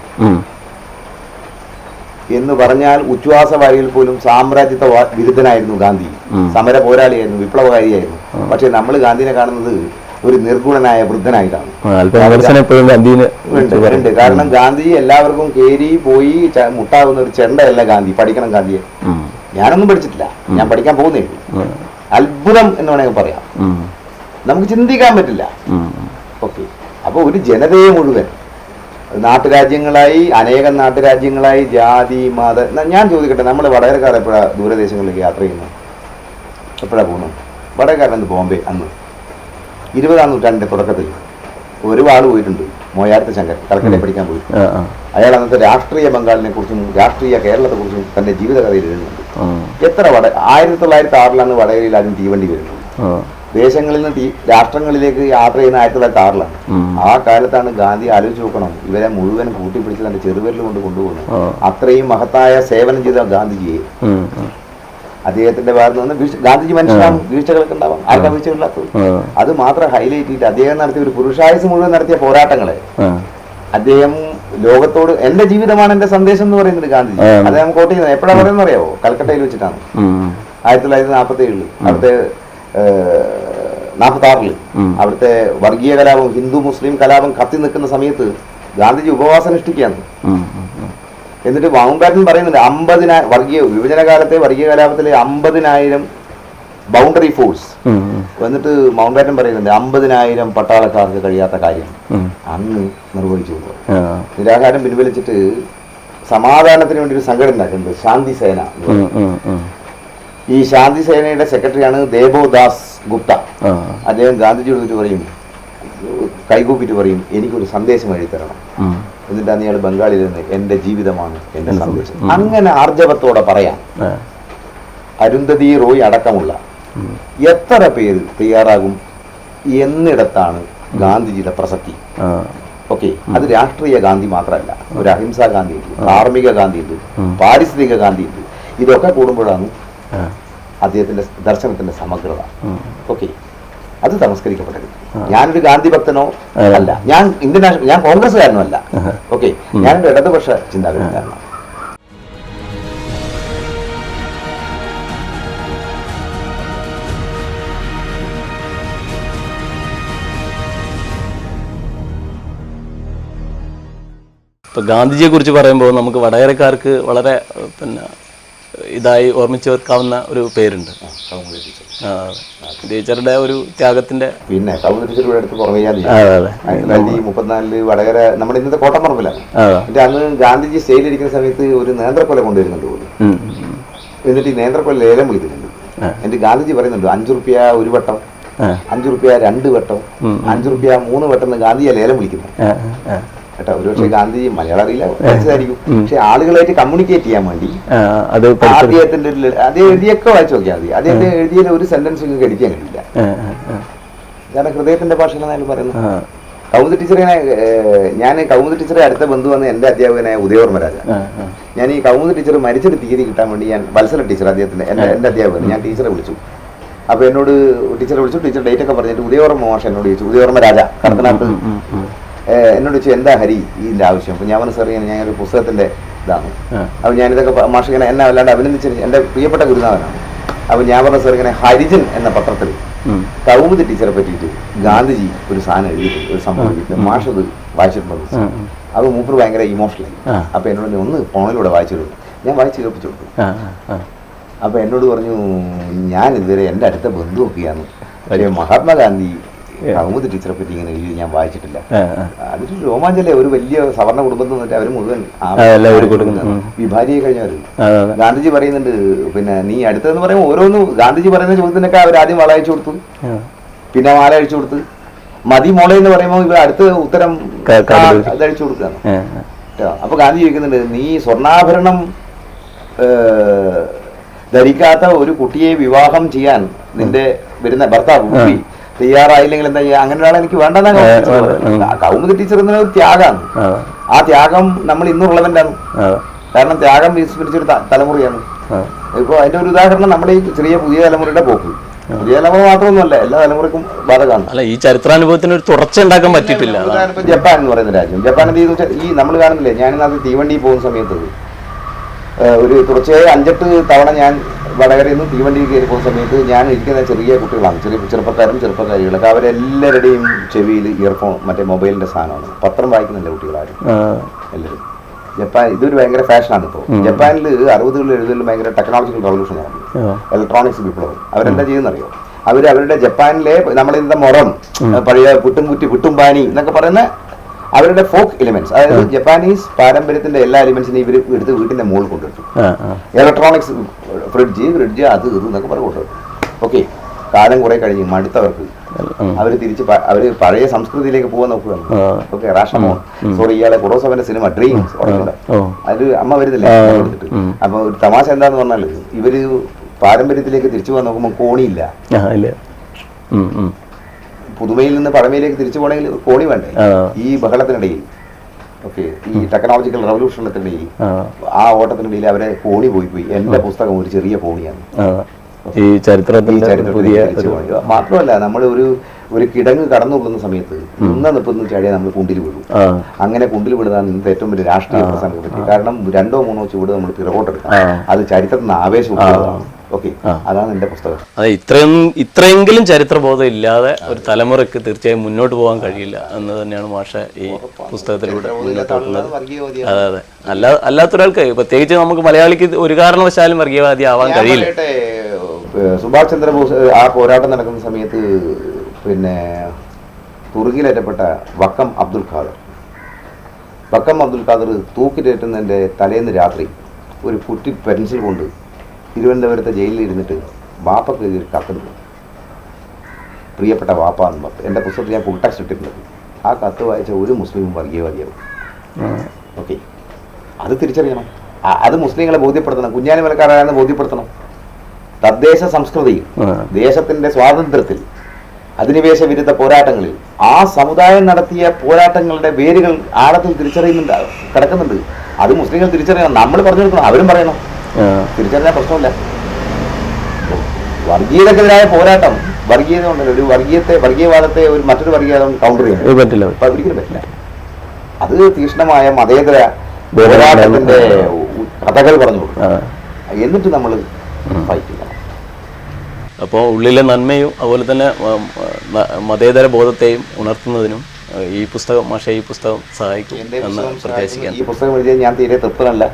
എന്ന് പറഞ്ഞാൽ ഉച്ഛ്വാസവാരിയിൽ പോലും സാമ്രാജ്യത്വ വിരുദ്ധനായിരുന്നു ഗാന്ധി. സമര പോരാളിയായിരുന്നു, വിപ്ലവകാരിയായിരുന്നു. പക്ഷെ നമ്മൾ ഗാന്ധിനെ കാണുന്നത് ഒരു നിർഗുണനായ വൃദ്ധനായിട്ടാണ്. ഉണ്ട്. കാരണം ഗാന്ധി എല്ലാവർക്കും കേരി പോയി മുട്ടാകുന്ന ഒരു ചെണ്ടയല്ല ഗാന്ധി. പഠിക്കണം ഗാന്ധിയെ. ഞാനൊന്നും പഠിച്ചിട്ടില്ല, ഞാൻ പഠിക്കാൻ പോകുന്നേ ഉള്ളൂ. അത്ഭുതം എന്ന് വേണമെങ്കിൽ പറയാം. നമുക്ക് ചിന്തിക്കാൻ പറ്റില്ല. ഓക്കെ, അപ്പൊ ഒരു ജനതയെ മുഴുവൻ നാട്ടുരാജ്യങ്ങളായി, അനേകം നാട്ടുരാജ്യങ്ങളായി, ജാതി മത. ഞാൻ ചോദിക്കട്ടെ, നമ്മൾ വടകരക്കാർ എപ്പോഴാണ് ദൂരദേശങ്ങളിലേക്ക് യാത്ര ചെയ്യുന്നത്? എപ്പോഴാണ് പോകുന്നത്? വടകരക്കാരൻ ബോംബെ അന്ന് 20-ാം നൂറ്റാണ്ടിന്റെ തുടക്കത്തിൽ ഒരുപാട് പോയിട്ടുണ്ട്. മോയാരത്ത് ശങ്കർ കൽക്കട്ടയിൽ പഠിക്കാൻ പോയി. അയാൾ അന്നത്തെ രാഷ്ട്രീയ ബംഗാളിനെ കുറിച്ചും രാഷ്ട്രീയ കേരളത്തെ കുറിച്ചും തന്റെ ജീവിതകഥയിൽ എഴുതുന്നുണ്ട്. എത്ര 1906 വടകരയിൽ ആദ്യം തീവണ്ടി വരുന്നത്. ദേശങ്ങളിൽ നിന്ന് രാഷ്ട്രങ്ങളിലേക്ക് യാത്ര ചെയ്യുന്ന 1906 ആ കാലത്താണ് ഗാന്ധി ആലോചിച്ച് നോക്കണം, ഇവരെ മുഴുവൻ കൂട്ടിപ്പിടിച്ച് തന്റെ ചെറുവിരൽ കൊണ്ട് കൊണ്ടുപോകുന്നത്. അത്രയും മഹത്തായ സേവനം ചെയ്ത ഗാന്ധിജിയെ അദ്ദേഹത്തിന്റെ ഭാഗത്ത് നിന്ന് ഗാന്ധിജി മനുഷ്യനാണ്, വീഴ്ചകളൊക്കെ ഉണ്ടാവാം, ആർക്കാ വീഴ്ചകളില്ലാത്തത്. അത് മാത്രം ഹൈലൈറ്റ് ചെയ്തിട്ട് അദ്ദേഹം നടത്തിയ ഒരു പുരുഷായുസ് മുഴുവൻ നടത്തിയ പോരാട്ടങ്ങളെ അദ്ദേഹം ലോകത്തോട് എന്റെ ജീവിതമാണ് എന്റെ സന്ദേശം എന്ന് പറയുന്നത് ഗാന്ധിജി. അദ്ദേഹം കോട്ട് ചെയ്യുന്നത് എപ്പോഴാണ് പറയുന്നത് അറിയാവോ? കൽക്കട്ടയിൽ വെച്ചിട്ടാണ് 1947 അവിടുത്തെ 46 അവിടുത്തെ വർഗീയ കലാപം, ഹിന്ദു മുസ്ലിം കലാപം കത്തി നിൽക്കുന്ന സമയത്ത് ഗാന്ധിജി ഉപവാസം അനുഷ്ഠിക്കുകയാണ്. എന്നിട്ട് മൗണ്ട് ബാറ്റൻ പറയുന്നുണ്ട് 50,000 വർഗീയ വിഭജന കാലത്തെ വർഗീയ കലാപത്തിലെ 50,000 ബൗണ്ടറി ഫോഴ്സ്. എന്നിട്ട് മൗണ്ട് ബാറ്റൻ പറയുന്നുണ്ട് 50,000 പട്ടാളക്കാർക്ക് കഴിയാത്ത കാര്യം അന്ന് നിർവഹിച്ചു. നിരാഹാരം പിൻവലിച്ചിട്ട് സമാധാനത്തിന് വേണ്ടി ഒരു സംഘടന ഉണ്ടാക്കുന്നത് ശാന്തി സേന. ഈ ശാന്തി സേനയുടെ സെക്രട്ടറിയാണ് ദേബോദാസ് ഗുപ്ത. അദ്ദേഹം ഗാന്ധിജിയോട് വെച്ച് പറയും, കൈകൂപ്പിട്ട് പറയും, എനിക്കൊരു സന്ദേശം എഴുതി തരണം. എന്നിട്ടാണ് ഇയാൾ ബംഗാളിൽ നിന്ന് എന്റെ ജീവിതമാണ് എന്റെ സന്ദേശം. അങ്ങനെ ആർജവത്തോടെ പറയാൻ അരുന്ധതി റോയ് അടക്കമുള്ള എത്ര പേര് തയ്യാറാകും എന്നിടത്താണ് ഗാന്ധിജിയുടെ പ്രസക്തി. ഓക്കെ, അത് രാഷ്ട്രീയ ഗാന്ധി മാത്രമല്ല, ഒരു അഹിംസാ ഗാന്ധി ഉണ്ട്, ധാർമ്മിക ഗാന്ധി ഉണ്ട്, പാരിസ്ഥിതിക ഗാന്ധി ഉണ്ട്. ഇതൊക്കെ കൂടുമ്പോഴാണ് അദ്ദേഹത്തിന്റെ ദർശനത്തിന്റെ സമഗ്രത. ഓക്കെ, അത് തമസ്കരിക്കപ്പെടരുത്. ഞാനൊരു ഗാന്ധി ഭക്തനോ അല്ല, ഞാൻ ഞാൻ കോൺഗ്രസ്സുകാരനോ അല്ല. ഓക്കെ, ഞാനൊരു ഇടതുപക്ഷ ചിന്താഗതിക്കാരനാണ്. ഇപ്പോൾ ഗാന്ധിജിയെ കുറിച്ച് പറയുമ്പോൾ നമുക്ക് വടകരക്കാർക്ക് വളരെ ഇതായി ഓർമ്മിച്ച് വെക്കാവുന്ന ഒരു പേരുണ്ട്, ടീച്ചറുടെ ഒരു ത്യാഗത്തിന്റെ. പിന്നെ കൗമുദി ടീച്ചർ എടുത്ത് പുറമേ 1934 വടകര നമ്മുടെ ഇന്നത്തെ കോട്ടപ്പറമ്പിലാണ്. എന്നിട്ട് അന്ന് ഗാന്ധിജി സ്റ്റേജിലിരിക്കുന്ന സമയത്ത് ഒരു നേന്ത്രക്കൊല കൊണ്ടുവരുന്നുണ്ട് പോലും. എന്നിട്ട് ഈ നേന്ത്രക്കൊല ലേലം വിളിക്കുന്നുണ്ട്. എന്നിട്ട് ഗാന്ധിജി പറയുന്നുണ്ട് 5 റുപ്യ ഒരു വട്ടം, 5 റുപ്യ 2 വട്ടം, 5 റുപ്യ 3 വട്ടം എന്ന് ഗാന്ധിയെ ലേലം വിളിക്കുന്നു കേട്ടോ. ഒരുപക്ഷെ ഗാന്ധിജി മലയാളം അറിയില്ല, പഠിച്ചതായിരിക്കും. പക്ഷെ ആളുകളായിട്ട് കമ്മ്യൂണിക്കേറ്റ് ചെയ്യാൻ വേണ്ടി അദ്ദേഹത്തിന്റെ അദ്ദേഹം എഴുതിയൊക്കെ വായിച്ചു നോക്കിയാൽ മതി. അദ്ദേഹത്തെ എഴുതിയ ഒരു സെന്റൻസ് നിങ്ങൾക്ക് എഡിറ്റ് ചെയ്യാൻ കഴിയില്ല. കാരണം ഹൃദയത്തിന്റെ ഭാഷയിലാണ് പറയുന്നത്. കൗമുദി ടീച്ചറെ ഞാൻ കൗമുദി ടീച്ചറെ അടുത്ത ബന്ധു വന്ന് എന്റെ അധ്യാപകനായ ഉദയവർമ്മ രാജ. ഞാൻ ഈ കൗമുദി ടീച്ചർ മരിച്ചൊരു തീയതി കിട്ടാൻ വേണ്ടി ഞാൻ വത്സല ടീച്ചർ അദ്ദേഹത്തിന്റെ എന്റെ അധ്യാപകൻ ഞാൻ ടീച്ചറെ വിളിച്ചു. അപ്പൊ എന്നോട് ടീച്ചറെ വിളിച്ചു, ടീച്ചർ ഡേറ്റ് ഒക്കെ പറഞ്ഞിട്ട് ഉദയവർമ്മ മാഷ് എന്നോട് ചോദിച്ചു, ഉദയവർമ്മ രാജ കടത്തനാട്ട് എന്നോട് ചോദിച്ചു എന്താ ഹരി ഇതിന്റെ ആവശ്യം. അപ്പൊ ഞാൻ മനസ്സറിയാൻ ഞാനൊരു പുസ്തകത്തിന്റെ ഇതാണ്. അപ്പൊ ഞാനിതൊക്കെ മാഷ് ഇങ്ങനെ എന്നെ വല്ലാണ്ട് അഭിനന്ദിച്ച് എന്റെ പ്രിയപ്പെട്ട ഗുരുനാഥനാണ്. അപ്പൊ ഞാൻ പറഞ്ഞ സാർ ഇങ്ങനെ ഹരിജൻ എന്ന പത്രത്തിൽ കൗമുദി ടീച്ചറെ പറ്റിയിട്ട് ഗാന്ധിജി ഒരു സാധനം എഴുതിയിട്ടുണ്ട്, ഒരു സംഭവം എഴുതിയിട്ട് മാഷ് അത് വായിച്ചിട്ടുണ്ടോ. അത് മൂപ്പർ ഭയങ്കര ഇമോഷണലായി. അപ്പൊ എന്നോട് ഒന്ന് ഫോണിലൂടെ വായിച്ചിട്ടു. ഞാൻ വായിച്ച് കേൾപ്പിച്ചു കൊടുത്തു. അപ്പൊ എന്നോട് പറഞ്ഞു, ഞാൻ ഇതുവരെ എന്റെ അടുത്ത ബന്ധുവൊക്കെയാണ്, പക്ഷേ മഹാത്മാഗാന്ധി കൗമുദി ടീച്ചറെ പറ്റി ഇങ്ങനെ എഴുതി ഞാൻ വായിച്ചിട്ടില്ല. അതൊരു രോമാഞ്ചല്ലേ, ഒരു വലിയ സവർണ കുടുംബത്തിൽ നിന്നിട്ട് അവര് മുഴുവൻ വിഭാരിയെ കഴിഞ്ഞവര്. ഗാന്ധിജി പറയുന്നുണ്ട്, പിന്നെ നീ അടുത്തതെന്ന് പറയുമ്പോൾ ഓരോന്നും ഗാന്ധിജി പറയുന്ന ചോദ്യത്തിനൊക്കെ അവർ ആദ്യം വള അയച്ചു കൊടുത്തു, പിന്നെ മാല അഴിച്ചു കൊടുത്ത്, മതി മോളെ എന്ന് പറയുമ്പോൾ ഇവർ അടുത്ത ഉത്തരം അതഴിച്ചു കൊടുക്കുകയാണ്. അപ്പൊ ഗാന്ധി ചോദിക്കുന്നുണ്ട്, നീ സ്വർണ്ണാഭരണം ധരിക്കാത്ത ഒരു കുട്ടിയെ വിവാഹം ചെയ്യാൻ നിന്റെ വരുന്ന ഭർത്താവ് തയ്യാറായില്ലെങ്കിൽ എന്താ ചെയ്യുക? അങ്ങനെ ഒരാളെ എനിക്ക് വേണ്ടെന്നാണ് കൗമുദി ടീച്ചർ എന്ന ഒരു ത്യാഗമാണ്. ആ ത്യാഗം നമ്മൾ ഇന്നും റിലവന്റ് ആണ്. കാരണം ത്യാഗം വിസ്മരിച്ചൊരു തലമുറയാണ്. ഇപ്പൊ അതിന്റെ ഒരു ഉദാഹരണം നമ്മുടെ ഈ ചെറിയ പുതിയ തലമുറയുടെ പോക്ക്. പുതിയ തലമുറ മാത്രമൊന്നുമല്ല, എല്ലാ തലമുറക്കും ബാധകമാണ്. അല്ല, ഈ ചരിത്രാനുഭവത്തിന് ഒരു തുടർച്ച ഉണ്ടാക്കാൻ പറ്റിയിട്ടില്ല. ജപ്പാൻ എന്ന് പറയുന്ന രാജ്യം, ജപ്പാൻ എന്ത് ചെയ്തു വെച്ചാൽ ഈ നമ്മൾ കാണുന്നില്ലേ, ഞാനിന്നത് തീവണ്ടി പോകുന്ന സമയത്ത് ഒരു തുടർച്ചയായി 5-8 തവണ ഞാൻ വടകരയിൽ നിന്ന് തീവണ്ടിയിൽ കയറി പോകുന്ന സമയത്ത് ഞാൻ ഇരിക്കുന്ന ചെറിയ കുട്ടികളാണ്, ചെറുപ്പക്കാരും ചെറുപ്പക്കാരികളൊക്കെ, അവരെല്ലാവരുടെയും ചെവിയിൽ ഇയർഫോൺ മറ്റേ മൊബൈലിന്റെ സാധനമാണ്. പത്രം വായിക്കുന്നില്ല കുട്ടികളാരും, എല്ലാവരും. ജപ്പാൻ ഇതൊരു ഭയങ്കര ഫാഷനാണ് ഇപ്പോൾ. ജപ്പാനിൽ 60-കളിലും 70-കളിലും ഭയങ്കര ടെക്നോളജിക്കൽ റവല്യൂഷൻ ആയിരുന്നു, ഇലക്ട്രോണിക്സ് വിപ്ലവം. അവരെന്താ ചെയ്യുന്നറിയോ? അവരുടെ ജപ്പാനിലെ നമ്മളിന്നത്തെ മൊറം, പഴയ പുട്ടുംപാനി എന്നൊക്കെ പറയുന്ന അവരുടെ ഫോക്ക് എലിമെന്റ്സ്, അതായത് ജപ്പാനീസ് പാരമ്പര്യത്തിന്റെ എല്ലാ എലിമെന്റ്സിനും ഇവർ എടുത്ത് വീട്ടിന്റെ മുകളിൽ കൊണ്ടുവരും. ഇലക്ട്രോണിക്സ്, ഫ്രിഡ്ജ് അത് ഇത് എന്നൊക്കെ പറഞ്ഞ് കൊണ്ടുവരും. ഓക്കെ, കാലം കുറെ കഴിഞ്ഞ് മടുത്തവർക്ക് അവർ തിരിച്ച് അവര് പഴയ സംസ്കൃതിയിലേക്ക് പോകാൻ നോക്കുകയാണ്. ഓക്കെ, റാഷമോൺ സോറി ഇയാളെ കുറോസവന്റെ സിനിമ ഡ്രീംസ് ഓർമ്മയുണ്ട്, അതിൽ അമ്മ വരുന്നില്ല എടുത്തിട്ട്. അപ്പൊ ഒരു തമാശ എന്താന്ന് പറഞ്ഞാല് ഇവര് പാരമ്പര്യത്തിലേക്ക് തിരിച്ചു പോകാൻ നോക്കുമ്പോൾ കോണിയില്ല. പുതുമയിൽ നിന്ന് പഴമയിലേക്ക് തിരിച്ചു പോകണമെങ്കിൽ കോണി വേണ്ടേ? ഈ ബഹളത്തിനിടയിൽ ഓക്കെ, ഈ ടെക്നോളജിക്കൽ റവല്യൂഷനത്തിനിടയിൽ ആ ഓട്ടത്തിനിടയിൽ അവരെ പോണി പോയി. എൻ്റെ പുസ്തകം ഒരു ചെറിയ പോണിയാണ്. ഈ ചരിത്രത്തിന്റെ മാത്രമല്ല, നമ്മൾ ഒരു കിടങ്ങ് കടന്നുകൊള്ളുന്ന സമയത്ത് നിൽക്കുന്ന ചാടിയാൽ നമ്മൾ കുണ്ടിൽ വിടും. അങ്ങനെ കുണ്ടിൽ വിടുന്നതാണ് ഇന്നത്തെ ഏറ്റവും വലിയ രാഷ്ട്രീയ പ്രസ്ഥാനത്തെ പറ്റി. കാരണം 2-3 ചുവട് നമ്മൾ പിറകോട്ടെടുക്കാം. അത് ചരിത്രത്തിന് ആവേശം. ഓക്കെ, അതാണ് എൻ്റെ പുസ്തകം. അതെ, ഇത്രയെങ്കിലും ചരിത്രബോധം ഇല്ലാതെ ഒരു തലമുറയ്ക്ക് തീർച്ചയായും മുന്നോട്ട് പോകാൻ കഴിയില്ല എന്ന് തന്നെയാണ് മാഷ ഈ പുസ്തകത്തിലൂടെ മുന്നോട്ട് വെക്കുന്നത്. അതെ അതെ, അല്ലാത്തൊരാൾക്ക്, പ്രത്യേകിച്ച് നമുക്ക് മലയാളിക്ക് ഒരു കാരണവശാലും വർഗീയവാദി ആവാൻ കഴിയില്ല. സുഭാഷ് ചന്ദ്രബോസ് ആ പോരാട്ടം നടക്കുന്ന സമയത്ത് പിന്നെ തുറുകിലേറ്റപ്പെട്ട വക്കം അബ്ദുൽ ഖാദർ തൂക്കിലേറ്റുന്നതിൻ്റെ തലേന്ന് രാത്രി ഒരു കുറ്റി പെൻസിൽ കൊണ്ട് തിരുവനന്തപുരത്തെ ജയിലിൽ ഇരുന്നിട്ട് വാപ്പക്ക് എഴുതിയൊരു കത്തുണ്ട്. പ്രിയപ്പെട്ട വാപ്പ എന്ന് പറഞ്ഞു. എൻ്റെ പുസ്തകത്തിൽ ഞാൻ ഫുൾ ടെക്സ്റ്റ് ഇട്ടിട്ടുണ്ട്. ആ കത്ത് വായിച്ച ഒരു മുസ്ലിമും വർഗീയവാദിയാവും. ഓക്കെ, അത് തിരിച്ചറിയണം. അത് മുസ്ലിങ്ങളെ ബോധ്യപ്പെടുത്തണം, കുഞ്ഞാലിമലക്കാരാണെന്ന് ബോധ്യപ്പെടുത്തണം. തദ്ദേശ സംസ്കൃതിയിൽ, ദേശത്തിൻ്റെ സ്വാതന്ത്ര്യത്തിൽ, അധിനിവേശ വിരുദ്ധ പോരാട്ടങ്ങളിൽ ആ സമുദായം നടത്തിയ പോരാട്ടങ്ങളുടെ വേരുകൾ ആഴത്തിൽ കിടക്കുന്നുണ്ട്. അത് മുസ്ലിങ്ങൾ തിരിച്ചറിയണം. നമ്മൾ പറഞ്ഞു കൊടുക്കണം, അവരും പറയണം. തിരിച്ചറിയാൻ പ്രശ്നമില്ല. വർഗീയതക്കെതിരായ പോരാട്ടം, വർഗീയത കൊണ്ടല്ലോ ഒരു വർഗീയവാദത്തെ ഒരു മറ്റൊരു വർഗീയവാദം കൗണ്ടർ ചെയ്യാൻ പറ്റില്ല, ഒരിക്കലും പറ്റില്ല. അത് തീക്ഷ്ണമായ മതേതര പോരാട്ടത്തിന്റെ കഥകൾ പറഞ്ഞു കൊടുക്കണം. എന്നിട്ട് നമ്മൾ ഫൈറ്റ് ചെയ്യണം. അപ്പോൾ ഉള്ളിലെ നന്മയും അതുപോലെ തന്നെ മതേതര ബോധത്തെയും ഉണർത്തുന്നതിനും ഈ പുസ്തകം സഹായിക്കും എന്ന് പ്രത്യേകിക്കാൻ. ഈ പുസ്തകം എഴുതിയാൽ ഞാൻ തീരെ തൃപ്തനല്ല.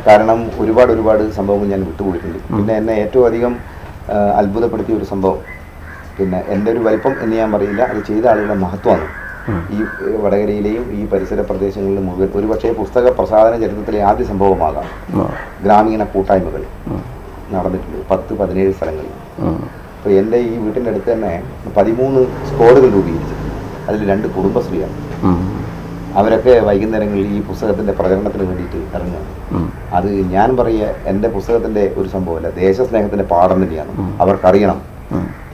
കാരണം ഒരുപാട് സംഭവങ്ങൾ ഞാൻ വിട്ടുപോയിട്ടുണ്ട്. പിന്നെ എന്നെ ഏറ്റവും അധികം അത്ഭുതപ്പെടുത്തിയ ഒരു സംഭവം, പിന്നെ എൻ്റെ ഒരു വലിപ്പം എന്ന് ഞാൻ പറയില്ല, അത് ചെയ്ത ആളുകളുടെ മഹത്വമാണ്. ഈ വടകരയിലെയും ഈ പരിസര പ്രദേശങ്ങളിലും മുഴുവൻ ഒരുപക്ഷെ പുസ്തക പ്രസാധന ചരിത്രത്തിലെ ആദ്യ സംഭവമാകാം. ഗ്രാമീണ കൂട്ടായ്മകൾ നടന്നിട്ടുണ്ട് 10-17 സ്ഥലങ്ങളിൽ. അപ്പോൾ എൻ്റെ ഈ വീട്ടിൻ്റെ അടുത്ത് തന്നെ 13 സ്ക്വാഡുകൾ രൂപീകരിച്ചു. അതിൽ 2 കുടുംബശ്രീയാണ്. അവരൊക്കെ വൈകുന്നേരങ്ങളിൽ ഈ പുസ്തകത്തിൻ്റെ പ്രചരണത്തിന് വേണ്ടിയിട്ട് ഇറങ്ങുകയാണ്. അത് ഞാൻ പറയുക എൻ്റെ പുസ്തകത്തിൻ്റെ ഒരു സംഭവമല്ല, ദേശസ്നേഹത്തിൻ്റെ പാഠം തന്നെയാണ്. അവർക്കറിയണം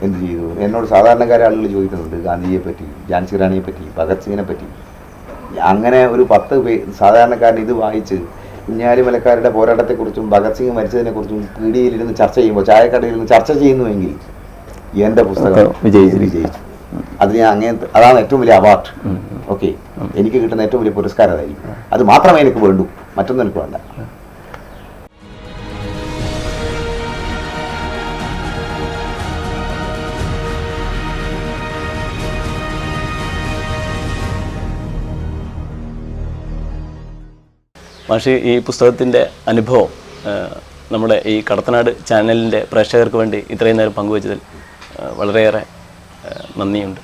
എന്ത് ചെയ്തു. എന്നോട് സാധാരണക്കാരെ ആളുകൾ ചോദിക്കുന്നുണ്ട്, ഗാന്ധിജിയെ പറ്റി, ഝാൻസി റാണിയെ പറ്റി, ഭഗത് സിംഗിനെ പറ്റി. അങ്ങനെ ഒരു 10 സാധാരണക്കാരൻ ഇത് വായിച്ച് കുഞ്ഞാലിമലക്കാരുടെ പോരാട്ടത്തെക്കുറിച്ചും ഭഗത് സിംഗ് മരിച്ചതിനെക്കുറിച്ചും പീടികയിലിരുന്ന് ചർച്ച ചെയ്യുമ്പോൾ, ചായക്കടയിലിരുന്ന് ചർച്ച ചെയ്യുന്നുവെങ്കിൽ എൻ്റെ പുസ്തകം വിജയിച്ചു. അത് ഞാൻ അതാണ് ഏറ്റവും വലിയ അവാർഡ്. ഓക്കെ, എനിക്ക് കിട്ടുന്ന ഏറ്റവും വലിയ പുരസ്കാരം അതായിരിക്കും. അത് മാത്രമേ എനിക്ക് വേണ്ടൂ, മറ്റൊന്നും എനിക്ക് വേണ്ട. മാഷി ഈ പുസ്തകത്തിൻ്റെ അനുഭവം നമ്മുടെ ഈ കടത്തനാട് ചാനലിൻ്റെ പ്രേക്ഷകർക്ക് വേണ്ടി ഇത്രയും നേരം പങ്കുവച്ചതിൽ വളരെയേറെ നന്ദിയുണ്ട്.